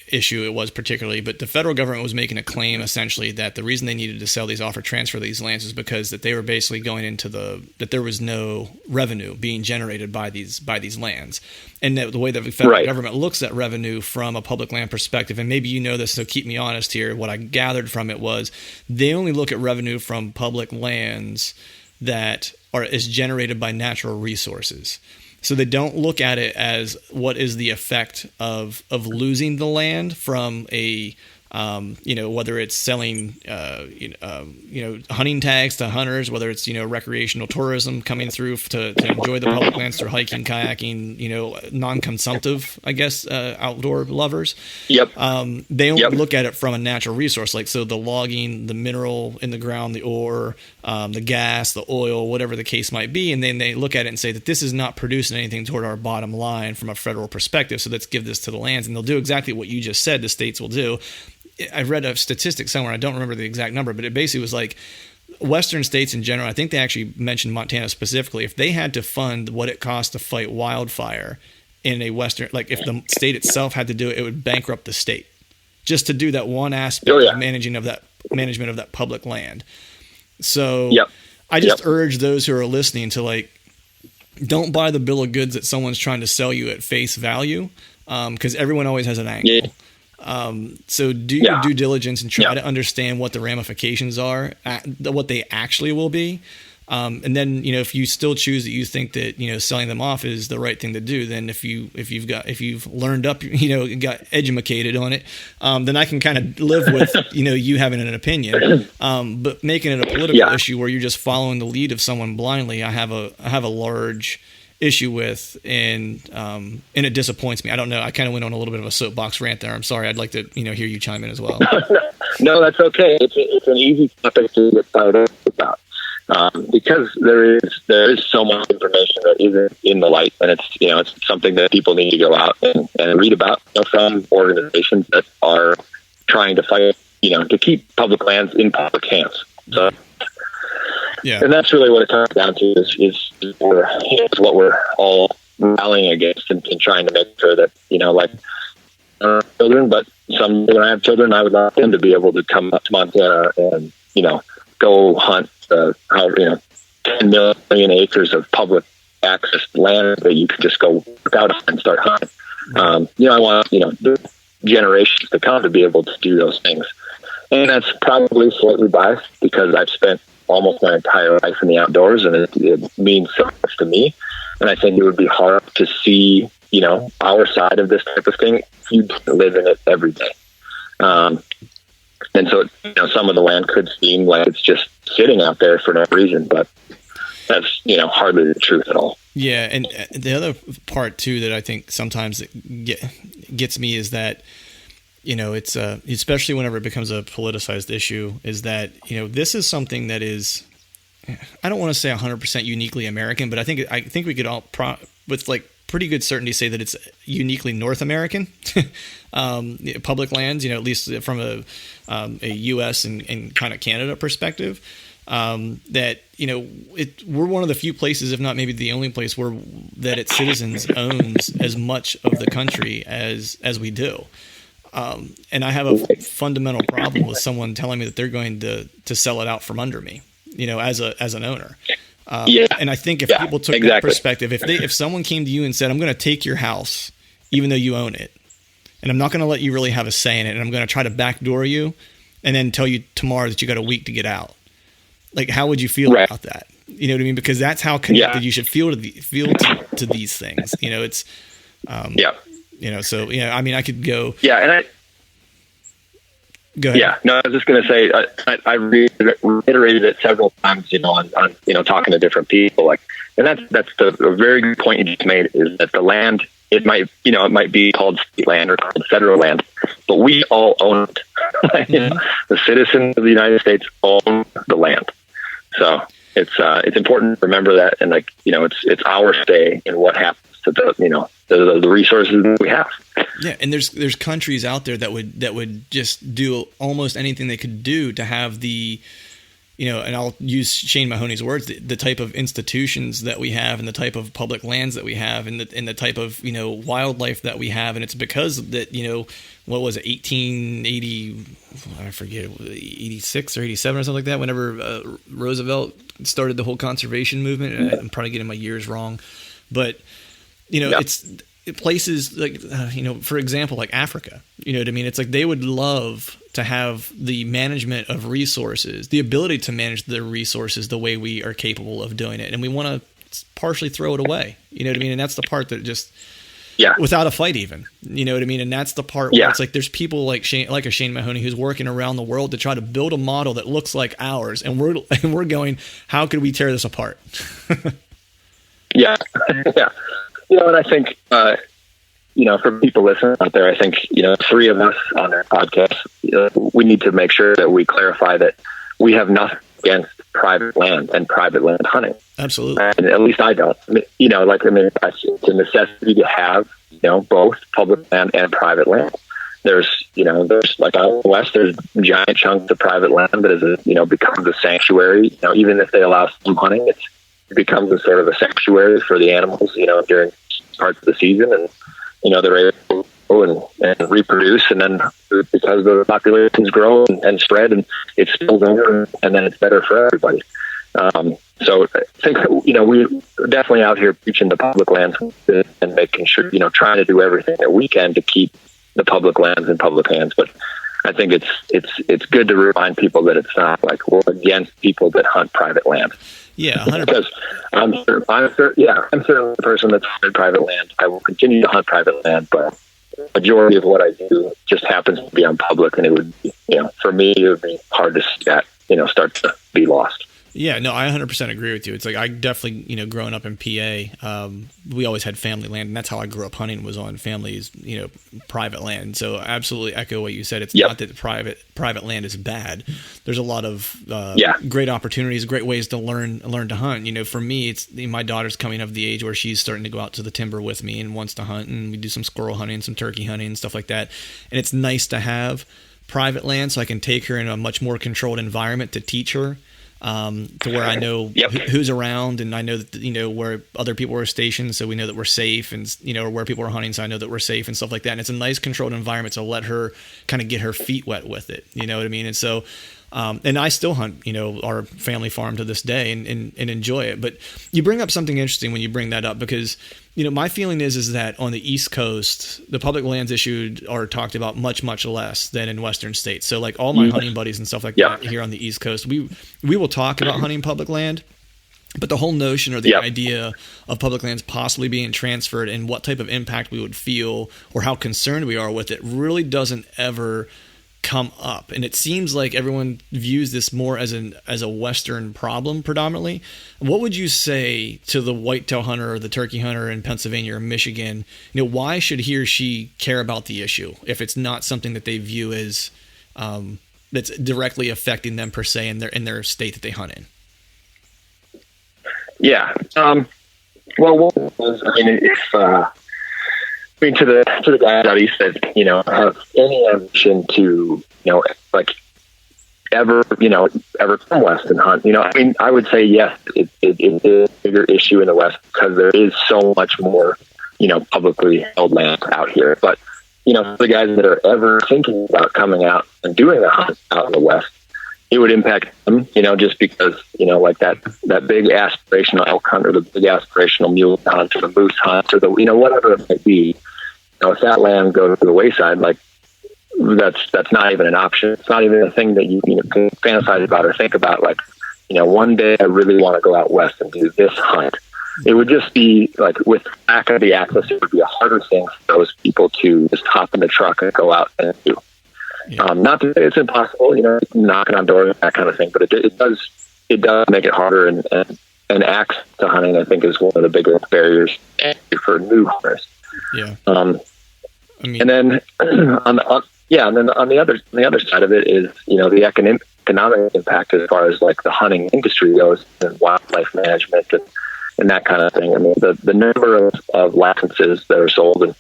issue it was particularly, but the federal government was making a claim essentially that the reason they needed to sell these off or transfer these lands is because that they were basically going into that there was no revenue being generated by these lands, and that the way that the federal government looks at revenue from a public land perspective, and maybe this, so keep me honest here, what I gathered from it was they only look at revenue from public lands that is generated by natural resources. So they don't look at it as what is the effect of losing the land from a, whether it's selling, hunting tags to hunters, whether it's, recreational tourism coming through to enjoy the public lands through hiking, kayaking, non-consumptive, I guess, outdoor lovers. Yep. They only look at it from a natural resource, so the logging, the mineral in the ground, the ore, the gas, the oil, whatever the case might be. And then they look at it and say that this is not producing anything toward our bottom line from a federal perspective. So let's give this to the lands. And they'll do exactly what you just said the states will do. I read a statistic somewhere, I don't remember the exact number, but it basically was like Western states in general, I think they actually mentioned Montana specifically, if they had to fund what it costs to fight wildfire in a Western, if the state itself had to do it, it would bankrupt the state just to do that one aspect of management of that public land. So I just urge those who are listening to don't buy the bill of goods that someone's trying to sell you at face value, because everyone always has an angle. Yeah. So do your due diligence and try to understand what the ramifications are, what they actually will be. And then, if you still choose that you think that, selling them off is the right thing to do, then if you've learned up, got educated on it, then I can kind of live with, you having an opinion. But making it a political issue where you're just following the lead of someone blindly, I have a large issue with, and it disappoints me. I don't know. I kind of went on a little bit of a soapbox rant there. I'm sorry. I'd like to, hear you chime in as well. No, that's okay. It's an easy topic to get fired up about, because there is so much information that isn't in the light, and it's something that people need to go out and read about. From organizations that are trying to fight, to keep public lands in public hands. So. Yeah. And that's really what it comes down to is what we're all rallying against and trying to make sure that, children, but when I have children, I would like them to be able to come up to Montana and, go hunt, 10 million acres of public access land that you could just go work out on and start hunting. I want, the generations to come to be able to do those things. And that's probably slightly biased because I've spent almost my entire life in the outdoors, and it means so much to me. And I think it would be hard to see, our side of this type of thing if you live in it every day. And so, some of the land could seem like it's just sitting out there for no reason, but that's, hardly the truth at all. Yeah. And the other part too, that I think sometimes gets me is that, it's especially whenever it becomes a politicized issue, is that, this is something that is, I don't want to say 100% uniquely American, but I think we could all with like pretty good certainty say that it's uniquely North American public lands, at least from a U.S. and kind of Canada perspective. That we're one of the few places, if not maybe the only place, where that its citizens owns as much of the country as we do. And I have a fundamental problem with someone telling me that they're going to sell it out from under me, as an owner. And I think if people took that perspective, if someone came to you and said, I'm going to take your house, even though you own it, and I'm not going to let you really have a say in it, and I'm going to try to backdoor you and then tell you tomorrow that you got a week to get out. Like, how would you feel about that? You know what I mean? Because that's how connected you should feel to these things. It's, so, I mean, I could go. Yeah. And go ahead. Yeah, no, I was just going to say, I reiterated it several times, on talking to different people, and that's a very good point you just made, is that the land, it might be called state land or called federal land, but we all own it. The citizens of the United States own the land. So it's important to remember that. And it's our say in what happens to the resources that we have. Yeah. And there's countries out there that would just do almost anything they could do to have the, and I'll use Shane Mahoney's words, the type of institutions that we have and the type of public lands that we have and the type of, wildlife that we have. And it's because that, what was it, 1880, I forget, 86 or 87 or something like that, whenever Roosevelt started the whole conservation movement. I'm probably getting my years wrong, but, it's places like, for example, like Africa, you know what I mean? It's like they would love to have the management of resources, the ability to manage the resources the way we are capable of doing it. And we want to partially throw it away, you know what I mean? And that's the part that just, without a fight even, you know what I mean? And that's the part where it's like, there's people like Shane Mahoney, who's working around the world to try to build a model that looks like ours. And we're going, how could we tear this apart? Yeah. And I think, for people listening out there, I think, three of us on our podcast, we need to make sure that we clarify that we have nothing against private land and private land hunting. Absolutely. And at least I don't. It's a necessity to have, both public land and private land. There's like out in the West, there's giant chunks of private land that is, becomes a sanctuary. Even if they allow some hunting, it becomes a sort of a sanctuary for the animals, during parts of the season, and they're able to go and reproduce, and then because the populations grow and spread, and it spills over, and then it's better for everybody. So I think we're definitely out here preaching the public lands and making sure trying to do everything that we can to keep the public lands in public hands. But I think it's good to remind people that it's not like we're against people that hunt private land. Yeah, 100%. Because I'm certainly the person that's hunted private land. I will continue to hunt private land, but the majority of what I do just happens to be on public, and it would, for me, it would be hard to see that, start to be lost. Yeah, no, I 100% agree with you. It's like I definitely, growing up in PA, we always had family land, and that's how I grew up hunting, was on family's, private land. So I absolutely echo what you said. It's not that private land is bad. There's a lot of great opportunities, great ways to learn to hunt. For me, it's my daughter's coming of the age where she's starting to go out to the timber with me and wants to hunt, and we do some squirrel hunting, some turkey hunting, and stuff like that. And it's nice to have private land so I can take her in a much more controlled environment to teach her. To where I know who's around, and I know that, where other people are stationed, so we know that we're safe, and, or where people are hunting, so I know that we're safe and stuff like that. And it's a nice controlled environment to let her kind of get her feet wet with it. You know what I mean? And so And I still hunt, our family farm to this day and enjoy it. But you bring up something interesting when you bring that up, because, my feeling is that on the East Coast, the public lands issued are talked about much, much less than in Western states. So like all my hunting buddies and stuff like that here on the East Coast, we will talk about hunting public land. But the whole notion or the idea of public lands possibly being transferred and what type of impact we would feel or how concerned we are with it really doesn't ever come up. And it seems like everyone views this more as a Western problem predominantly. What would you say to the whitetail hunter or the turkey hunter in Pennsylvania or Michigan? Why should he or she care about the issue if it's not something that they view as that's directly affecting them per se in their state that they hunt in? Yeah. Well, what was, to the guys out east that, have any ambition to, ever come west and hunt, I would say, yes, it is a bigger issue in the West because there is so much more, publicly held land out here. But, the guys that are ever thinking about coming out and doing a hunt out in the West, it would impact them, just because, like that big aspirational elk hunt or the big aspirational mule hunt or the moose hunt or the, whatever it might be. If that land goes to the wayside, like that's not even an option. It's not even a thing that you can fantasize about or think about. Like, one day I really want to go out west and do this hunt. It would just be like, with the lack of the access, it would be a harder thing for those people to just hop in the truck and go out and do. Yeah. Not to say it's impossible, knocking on doors, that kind of thing, but it does make it harder, and access to hunting, I think, is one of the bigger barriers for new hunters. Yeah. And then on the other side of it is, the economic impact as far as like the hunting industry goes and wildlife management and that kind of thing. I mean, the number of licenses that are sold and,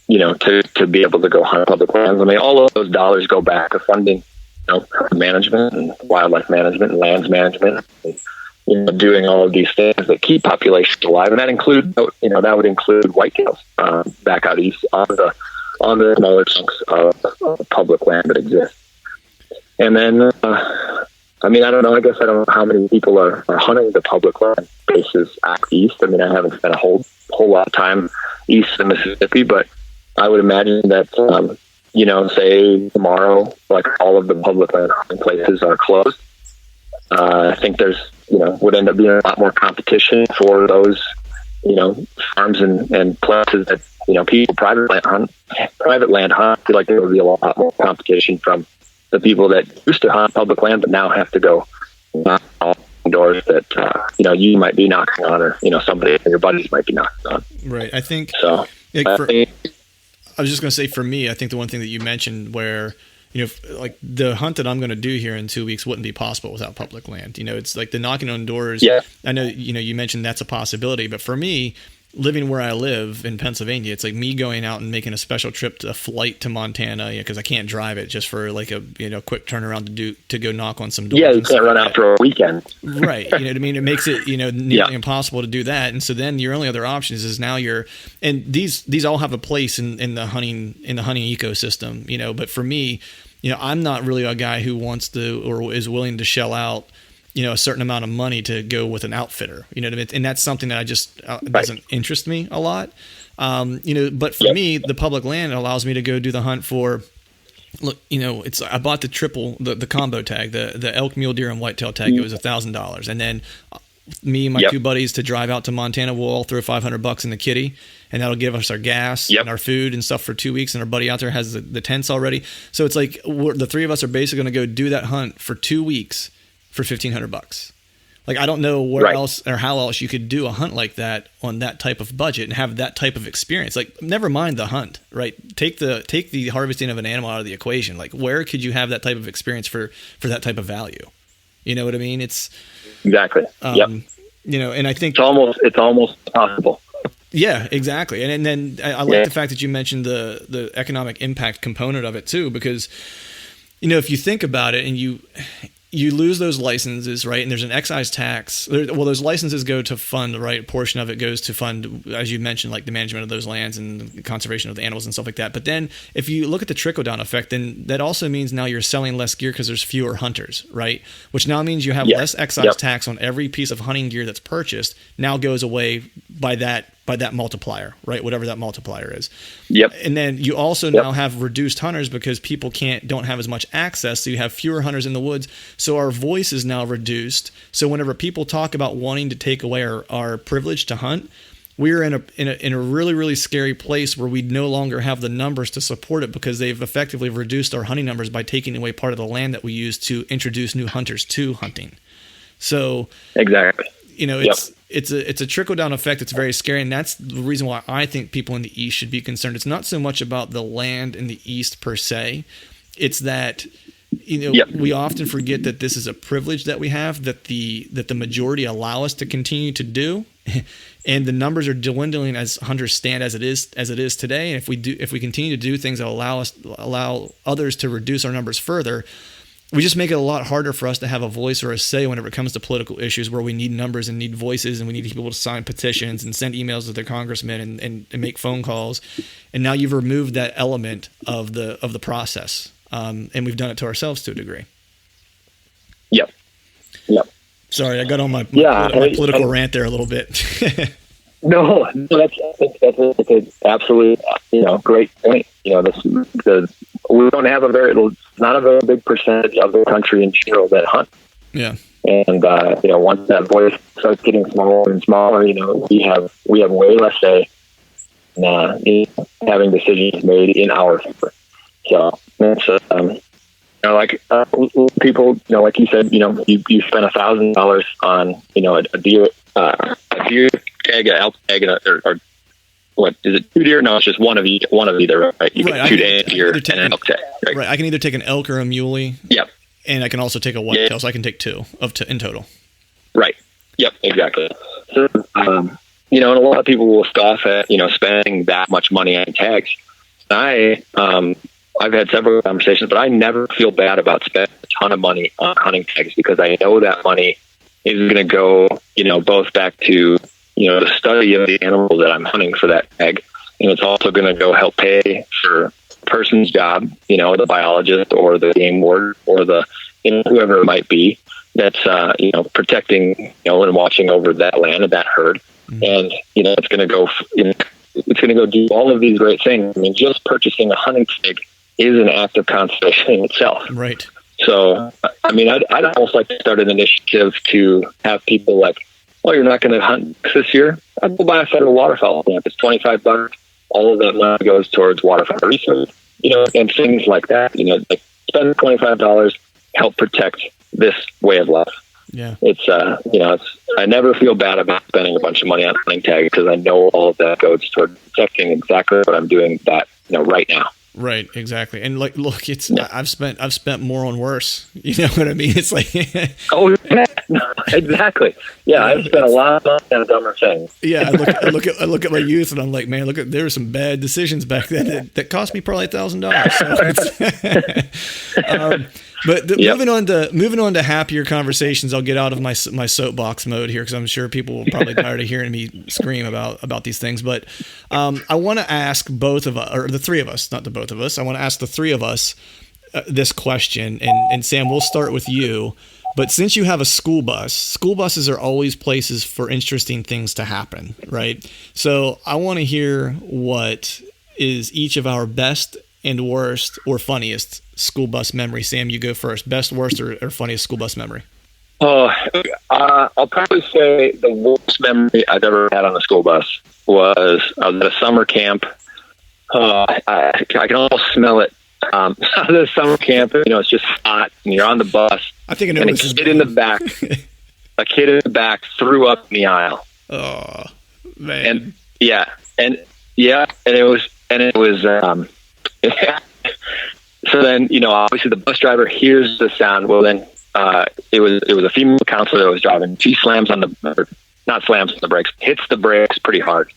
to be able to go hunt public lands. I mean, all of those dollars go back to funding, management and wildlife management and lands management, and, doing all of these things that keep populations alive. And that would include whitetails back out east on the smaller chunks of public land that exist. And then, I don't know. I guess I don't know how many people are hunting the public land bases out east. I mean, I haven't spent a whole lot of time east of Mississippi, but I would imagine that, say tomorrow, like all of the public land hunting places are closed. I think there's, would end up being a lot more competition for those, farms and places that, people private land hunt. I feel like there would be a lot more competition from the people that used to hunt public land, but now have to go knock on doors that, you might be knocking on, or, somebody and your buddies might be knocking on. Right. I think so. I was just going to say, for me, I think the one thing that you mentioned where, like the hunt that I'm going to do here in 2 weeks wouldn't be possible without public land. It's like the knocking on doors. Yeah. I know, you mentioned that's a possibility, but for me, living where I live in Pennsylvania, it's like me going out and making a special trip, a flight to Montana, because I can't drive it, just for like a quick turnaround to go knock on some doors. Yeah, you can't run out for a weekend. Right. You know what I mean? It makes it nearly impossible to do that. And so then your only other options is now and these all have a place in the hunting ecosystem. But for me, I'm not really a guy who wants to or is willing to shell out a certain amount of money to go with an outfitter, and that's something that I just doesn't interest me a lot. But for me, the public land allows me to go do the hunt for, look, I bought the combo tag, the elk, mule deer, and whitetail tag. It was $1,000. And then me and my two buddies to drive out to Montana, we'll all throw $500 in the kitty, and that'll give us our gas and our food and stuff for 2 weeks. And our buddy out there has the tents already. So it's like the three of us are basically going to go do that hunt for 2 weeks for $1,500. Like, I don't know where else or how else you could do a hunt like that on that type of budget and have that type of experience. Like, never mind the hunt, right? Take the harvesting of an animal out of the equation. Like, where could you have that type of experience for that type of value? You know what I mean? It's exactly. And I think it's almost possible. Yeah, exactly. And then I like the fact that you mentioned the economic impact component of it too, because, if you think about it and you lose those licenses, right? And there's an excise tax. Well, those licenses go to fund, right? A portion of it goes to fund, as you mentioned, like the management of those lands and the conservation of the animals and stuff like that. But then if you look at the trickle-down effect, then that also means now you're selling less gear because there's fewer hunters, right? Which now means you have less excise tax on every piece of hunting gear that's purchased, now goes away by that multiplier, right? Whatever that multiplier is. Yep. And then you also now have reduced hunters because people don't have as much access. So you have fewer hunters in the woods. So our voice is now reduced. So whenever people talk about wanting to take away our privilege to hunt, we're in a really, really scary place where we no longer have the numbers to support it because they've effectively reduced our hunting numbers by taking away part of the land that we use to introduce new hunters to hunting. So exactly. It's a trickle down effect. It's very scary, and that's the reason why I think people in the East should be concerned. It's not so much about the land in the East per se. It's that we often forget that this is a privilege that we have that the majority allow us to continue to do, and the numbers are dwindling as hunters stand as it is today. And if we continue to do things that allow others to reduce our numbers further, we just make it a lot harder for us to have a voice or a say whenever it comes to political issues where we need numbers and need voices and we need people to sign petitions and send emails to their congressmen and make phone calls. And now you've removed that element of the process. And we've done it to ourselves to a degree. Yep. Sorry, I got on my political rant there a little bit. No, that's an absolute, great point. We don't have not a very big percentage of the country in general that hunt. Yeah. And, once that voice starts getting smaller and smaller, we have way less say in having decisions made in our favor. So it's, people, like you said, you spend $1,000 on, a deer tag, an elk tag, or what is it? 2 deer? No, it's just one of either. Right? You get 2 deer and an elk tag. Right? I can either take an elk or a muley. Yep. And I can also take a whitetail, so I can take 2 in total. Right. Yep. Exactly. So, and a lot of people will scoff at spending that much money on tags. I've had several conversations, but I never feel bad about spending a ton of money on hunting tags because I know that money is going to go, both back to, the study of the animal that I'm hunting for that tag. And it's also going to go help pay for a person's job, the biologist or the game warden or the, whoever it might be that's, protecting, and watching over that land and that herd. Mm-hmm. And, it's going to go, it's going to go do all of these great things. I mean, just purchasing a hunting tag is an act of conservation in itself. Right. So, I'd almost like to start an initiative to have people like, oh, you're not going to hunt this year? I'd go buy a federal waterfowl stamp. It's $25. All of that money goes towards waterfowl research, and things like that. Like spend $25, help protect this way of life. Yeah. It's, I never feel bad about spending a bunch of money on hunting tags because I know all of that goes toward protecting exactly what I'm doing right now. Right, exactly. And look, I've spent more on worse. You know what I mean? It's like oh yeah, exactly. Yeah, I've spent a lot of money on dumber things. Yeah, I look at my youth and I'm like, man, there were some bad decisions back then that cost me probably $1,000. Moving on to happier conversations, I'll get out of my soapbox mode here because I'm sure people will probably tired of hearing me scream about these things. But I want to ask both of us, or the three of us, not the both of us. I want to ask the three of us this question, and Sam, we'll start with you. But since you have a school buses are always places for interesting things to happen, right? So I want to hear what is each of our best and worst or funniest school bus memory. Sam, you go first. Best, worst, or funniest school bus memory? I'll probably say the worst memory I've ever had on a school bus was I was at a summer camp. I can almost smell it. Out of the summer camp, it's just hot, and you're on the bus. I think I know. And a kid in the back threw up in the aisle. Oh man! And it was. So then, obviously the bus driver hears the sound. Well, then it was a female counselor that was driving. She hits the brakes pretty hard,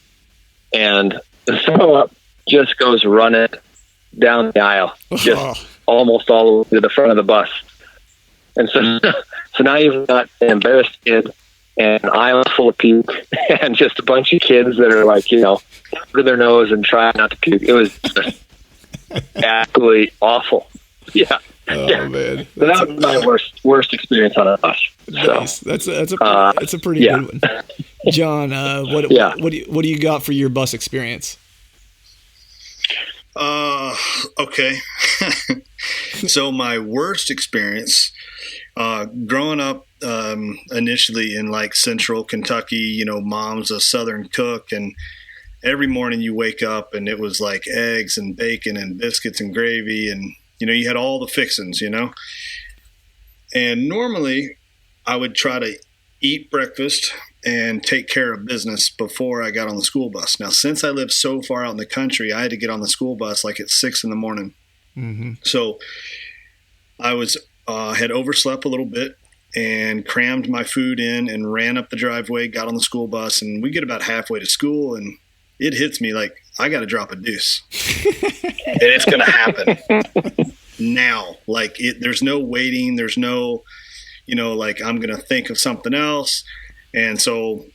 and the throw up just goes running down the aisle, just almost all the way to the front of the bus. And so now you've got an embarrassed kid and an island full of puke and just a bunch of kids that are like, cover their nose and try not to puke. It was just absolutely awful. Yeah. Oh yeah. man, So that was my worst experience on a bus. nice. So That's a pretty good one. John, what do you got for your bus experience? Okay. So my worst experience, growing up, initially in like central Kentucky, mom's a Southern cook, and every morning you wake up and it was like eggs and bacon and biscuits and gravy, and you had all the fixings, and normally I would try to eat breakfast and take care of business before I got on the school bus. Now, since I lived so far out in the country, I had to get on the school bus like at 6 a.m. Mm-hmm. So I was had overslept a little bit and crammed my food in and ran up the driveway, got on the school bus, and we get about halfway to school, and it hits me like I got to drop a deuce. And it's going to happen now. Like there's no waiting. There's no, like I'm going to think of something else. And so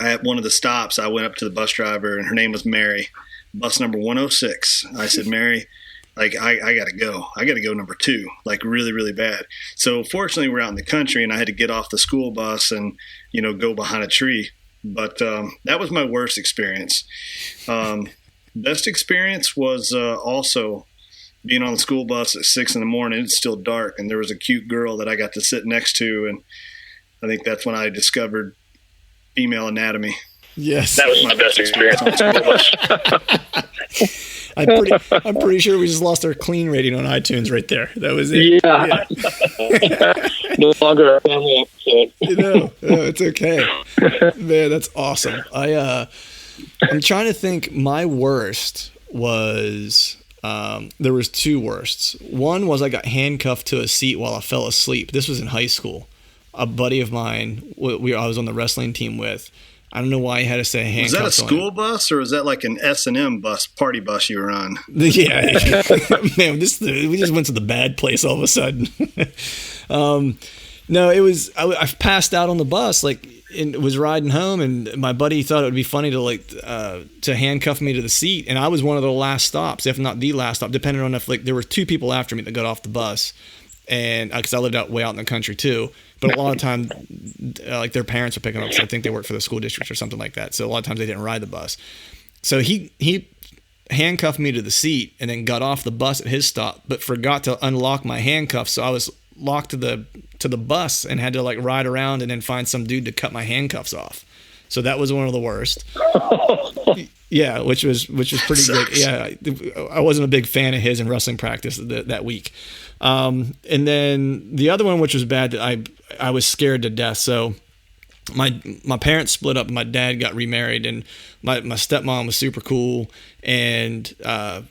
at one of the stops, I went up to the bus driver, and her name was Mary, bus number 106. I said, Mary, like, I got to go. I got to go number 2, like really, really bad. So fortunately, we're out in the country, and I had to get off the school bus and, go behind a tree. But that was my worst experience. Best experience was also being on the school bus at 6 a.m. It's still dark, and there was a cute girl that I got to sit next to, and I think that's when I discovered female anatomy. Yes, that was my best experience on the school bus. I'm pretty sure we just lost our clean rating on iTunes right there. That was it. Yeah. No longer a family episode. No, it's okay. Man, that's awesome. I'm trying to think. My worst was there was 2 worsts. One was I got handcuffed to a seat while I fell asleep. This was in high school. A buddy of mine, I was on the wrestling team with. I don't know why he had to say handcuffs. Was that a school bus, or was that like an S&M bus, party bus you were on? Yeah, man, we just went to the bad place all of a sudden. No, it was I passed out on the bus, and was riding home, and my buddy thought it would be funny to handcuff me to the seat, and I was one of the last stops, if not the last stop, depending on if there were 2 people after me that got off the bus, and because I lived way out in the country too. But a lot of times, their parents were picking up, so I think they worked for the school district or something like that. So a lot of times they didn't ride the bus. So he handcuffed me to the seat and then got off the bus at his stop, but forgot to unlock my handcuffs. So I was locked to the bus and had to ride around and then find some dude to cut my handcuffs off. So that was one of the worst. Yeah, which was pretty good. Yeah, I wasn't a big fan of his in wrestling practice that week. And then the other one, which was bad, I was scared to death. So my parents split up. My dad got remarried, and my stepmom was super cool, and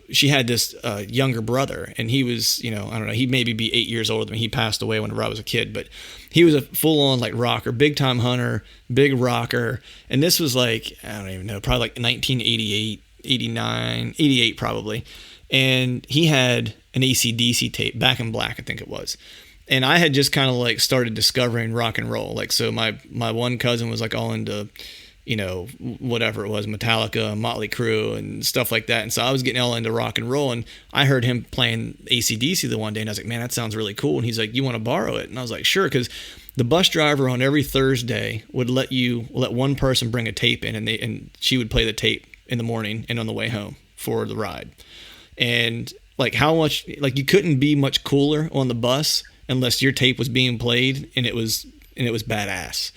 she had this younger brother, and he was, I don't know, he'd maybe be 8 years older than me. He passed away whenever I was a kid, but he was a full-on rocker, big-time hunter, big rocker, and this was I don't even know, probably 1988, 89, 88 probably, and he had an AC/DC tape, Back in Black, I think it was. And I had just kind of started discovering rock and roll. So my one cousin was all into, whatever it was, Metallica, Motley Crue, and stuff like that. And so I was getting all into rock and roll, and I heard him playing AC/DC the one day, and I was like, man, that sounds really cool. And he's like, you want to borrow it? And I was like, sure, because the bus driver on every Thursday would let one person bring a tape in, and she would play the tape in the morning and on the way home for the ride. And how much, you couldn't be much cooler on the bus unless your tape was being played and it was badass.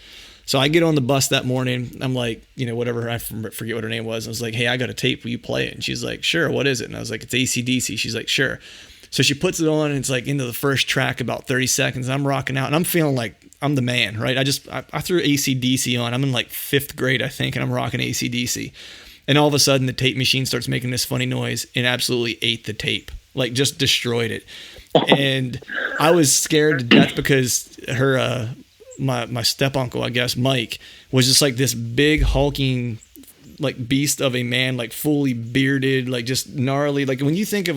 So I get on the bus that morning. I'm whatever, I forget what her name was. I was like, hey, I got a tape. Will you play it? And she's like, sure. What is it? And I was like, it's AC/DC. She's like, sure. So she puts it on, and it's into the first track, about 30 seconds. I'm rocking out, and I'm feeling like I'm the man, right? I threw AC/DC on. I'm in 5th grade, I think, and I'm rocking AC/DC. And all of a sudden, the tape machine starts making this funny noise and absolutely ate the tape, just destroyed it. And I was scared to death because her, my step uncle, I guess, Mike, was just this big hulking, beast of a man, fully bearded, just gnarly. When you think of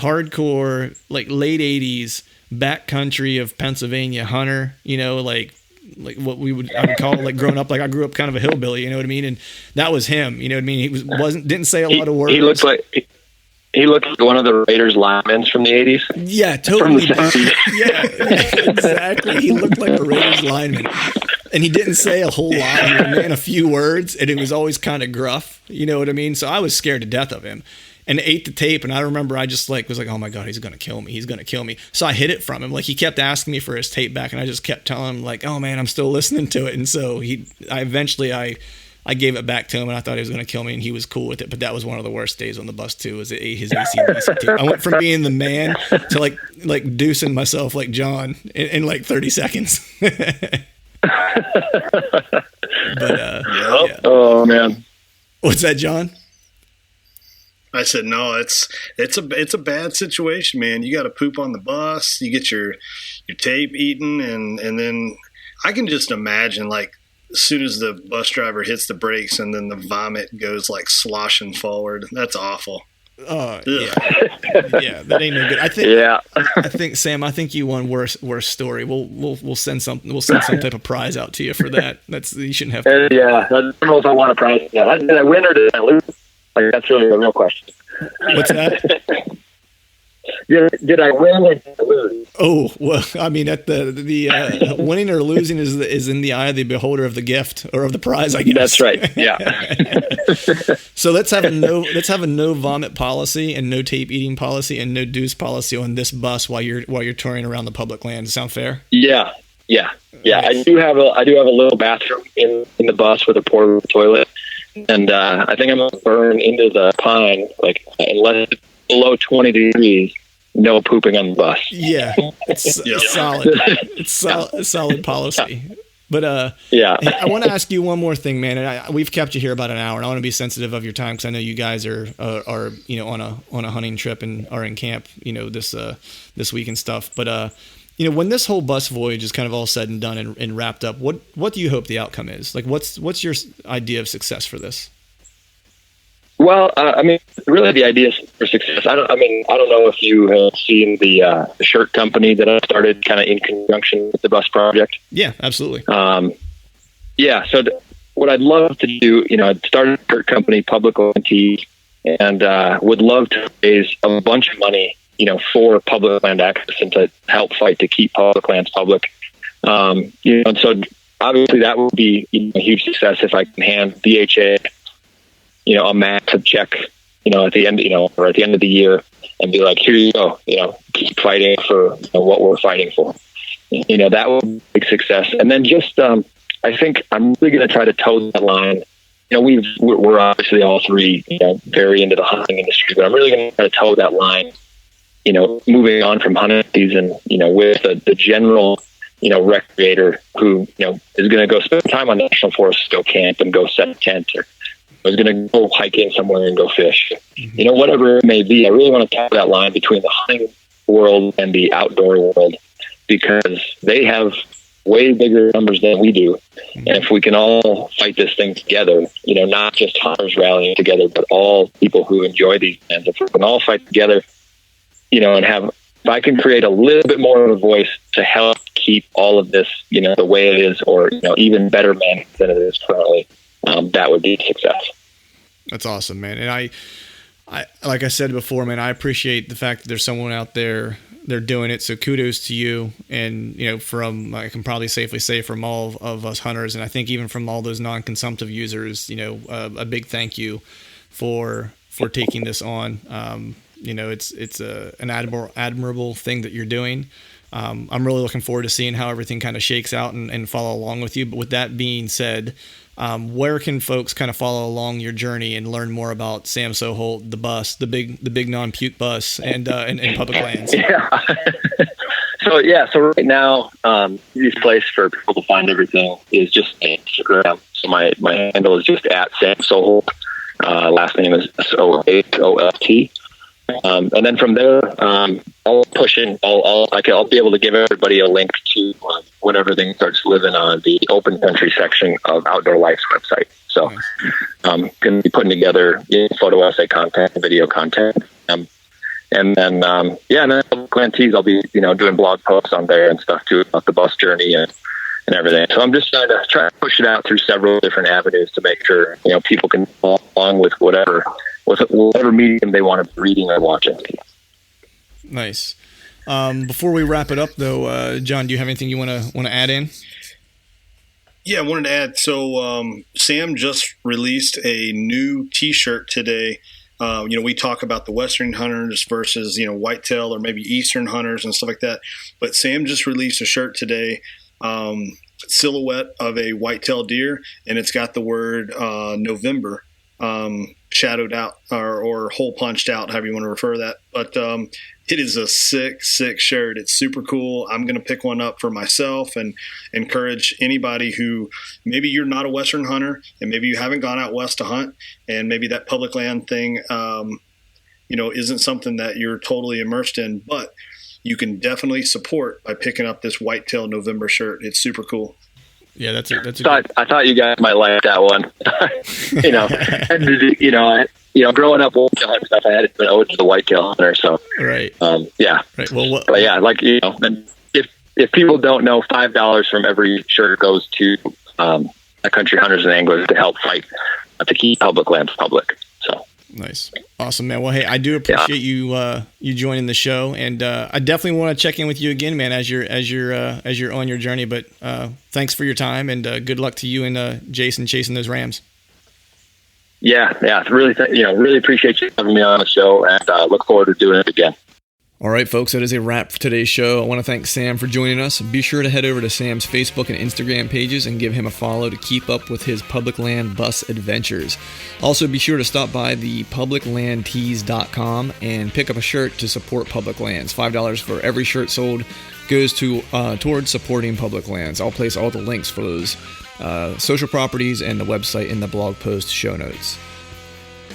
hardcore, like late 80s backcountry of Pennsylvania hunter, you know, like what I would call like growing up, like I grew up kind of a hillbilly, you know what I mean? And that was him, you know what I mean? Didn't say a lot of words. He looked like one of the Raiders linemen from the 80s. Yeah, totally. Yeah, exactly. He looked like a Raiders lineman. And he didn't say a whole lot. He was in a few words, and it was always kind of gruff. You know what I mean? So I was scared to death of him and ate the tape. And I remember I just was like, oh my God, he's going to kill me. He's going to kill me. So I hid it from him. Like he kept asking me for his tape back, and I just kept telling him like, oh man, I'm still listening to it. And so I gave it back to him, and I thought he was going to kill me, and he was cool with it. But that was one of the worst days on the bus too. Was his AC/DC tape. I went from being the man to like deucing myself like John in like 30 seconds. But yeah. Oh man, what's that, John? I said no. It's a bad situation, man. You got to poop on the bus. You get your tape eaten, and then I can just imagine like as soon as the bus driver hits the brakes and then the vomit goes like sloshing forward. That's awful. Yeah, that ain't no good. I think Sam, I think you won worst story. We'll send some type of prize out to you for that. You shouldn't have. I don't know if I want a prize. Did I win or did I lose? Like that's really the real question. What's that? Did I win or did I lose? Oh well, I mean, at the winning or losing is in the eye of the beholder of the gift or of the prize, I guess. That's right. Yeah. So let's have a no vomit policy and no tape eating policy and no deuce policy on this bus while you're touring around the public land. Does that sound fair? Yeah. I do have a little bathroom in the bus with a portable toilet, and I think I'm gonna burn into the pine like unless it's below 20 degrees. No pooping on the bus. Yeah, it's solid. It's solid policy. But I want to ask you one more thing, man. And we've kept you here about an hour, and I want to be sensitive of your time because I know you guys are you know on a hunting trip and are in camp, you know, this week and stuff. But you know, when this whole bus voyage is kind of all said and done and wrapped up, what do you hope the outcome is? Like, what's your idea of success for this? Well, I mean, really, the idea for success. I don't know if you have seen the shirt company that I started, kind of in conjunction with the bus project. Yeah, absolutely. So what I'd love to do, you know, I'd started a shirt company, Public Land, and would love to raise a bunch of money, you know, for public land access and to help fight to keep public lands public. You know, and so obviously that would be, you know, a huge success if I can hand DHA, you know, a massive check, you know, at the end, you know, or at the end of the year, and be like, here you go, you know, keep fighting for, you know, what we're fighting for. You know, that would be a big success. And then just, I think I'm really going to try to toe that line. You know, we're obviously all three, you know, very into the hunting industry, but I'm really going to try to toe that line, you know, moving on from hunting season, you know, with the general, you know, recreator who, you know, is going to go spend time on national forests, go camp and go set a tent, or was going to go hiking somewhere and go fish, you know, whatever it may be. I really want to tap that line between the hunting world and the outdoor world because they have way bigger numbers than we do. And if we can all fight this thing together, you know, not just hunters rallying together, but all people who enjoy these lands, if we can all fight together, you know, and if I can create a little bit more of a voice to help keep all of this, you know, the way it is, or, you know, even better managed than it is currently, that would be a success. That's awesome, man. And I like I said before, man, I appreciate the fact that there's someone out there, they're doing it. So kudos to you. And, you know, I can probably safely say from all of us hunters, and I think even from all those non-consumptive users, you know, a big thank you for taking this on. You know, it's an admirable thing that you're doing. I'm really looking forward to seeing how everything kind of shakes out and follow along with you. But with that being said, where can folks kind of follow along your journey and learn more about Sam Soholt, the bus, the big non-puke bus, and public lands? Yeah. So right now, easiest place for people to find everything is just Instagram. So my handle is just at Sam Soholt. Last name is Soholt. And then from there, I'll push in. I'll be able to give everybody a link to when everything starts living on the open country section of Outdoor Life's website. So I'm going to be putting together photo essay content, video content, And then, and then Public Land Tees, I'll be, doing blog posts on there and stuff too about the bus journey and everything. So I'm just trying to push it out through several different avenues to make sure, people can follow along with whatever medium they want to be reading or watching. Nice. Before we wrap it up though, John, do you have anything you want to add in? Yeah, I wanted to add. So Sam just released a new T-shirt today. We talk about the Western hunters versus, whitetail or maybe Eastern hunters and stuff like that. But Sam just released a shirt today, silhouette of a whitetail deer, and it's got the word November shadowed out or hole punched out, however you want to refer to that. But it is a sick shirt. It's super cool. I'm going to pick one up for myself and encourage anybody who maybe you're not a Western hunter and maybe you haven't gone out west to hunt, and maybe that public land thing, isn't something that you're totally immersed in, but you can definitely support by picking up this whitetail November shirt. It's super cool. Yeah, that's a I thought you guys might like that one. Growing up whitetail hunting stuff, I had been owed to the whitetail hunter. So right. Right. Well, but yeah, and if people don't know, $5 from every shirt goes to country hunters and anglers to help fight to keep public lands public. So. Nice. Awesome, man. Well, hey, I do appreciate you joining the show, and I definitely want to check in with you again, man, as you're on your journey. But thanks for your time, and good luck to you and Jason chasing those rams. Yeah. Really, really appreciate you having me on the show, and look forward to doing it again. All right, folks, that is a wrap for today's show. I want to thank Sam for joining us. Be sure to head over to Sam's Facebook and Instagram pages and give him a follow to keep up with his public land bus adventures. Also, be sure to stop by the publiclandtees.com and pick up a shirt to support public lands. $5 for every shirt sold goes towards supporting public lands. I'll place all the links for those social properties and the website in the blog post show notes.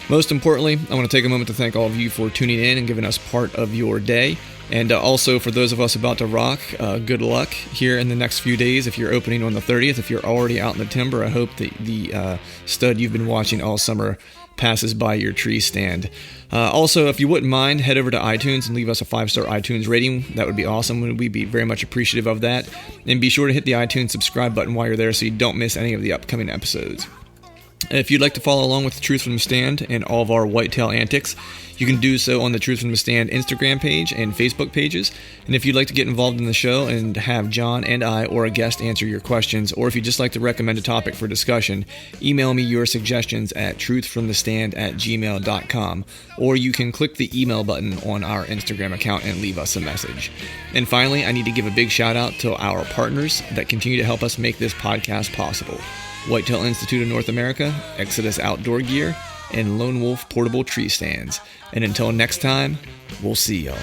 Most importantly, I want to take a moment to thank all of you for tuning in and giving us part of your day. And also for those of us about to rock, good luck here in the next few days. If you're opening on the 30th, if you're already out in the timber, I hope that the stud you've been watching all summer passes by your tree stand. Also, if you wouldn't mind, head over to iTunes and leave us a 5-star iTunes rating. That would be awesome. We'd be very much appreciative of that. And be sure to hit the iTunes subscribe button while you're there so you don't miss any of the upcoming episodes. If you'd like to follow along with the Truth from the Stand and all of our whitetail antics, you can do so on the Truth from the Stand Instagram page and Facebook pages. And if you'd like to get involved in the show and have John and I or a guest answer your questions, or if you'd just like to recommend a topic for discussion, email me your suggestions at truthfromthestand@gmail.com, or you can click the email button on our Instagram account and leave us a message. And finally, I need to give a big shout out to our partners that continue to help us make this podcast possible: Whitetail Institute of North America, Exodus Outdoor Gear, and Lone Wolf Portable Tree Stands. And until next time, we'll see y'all.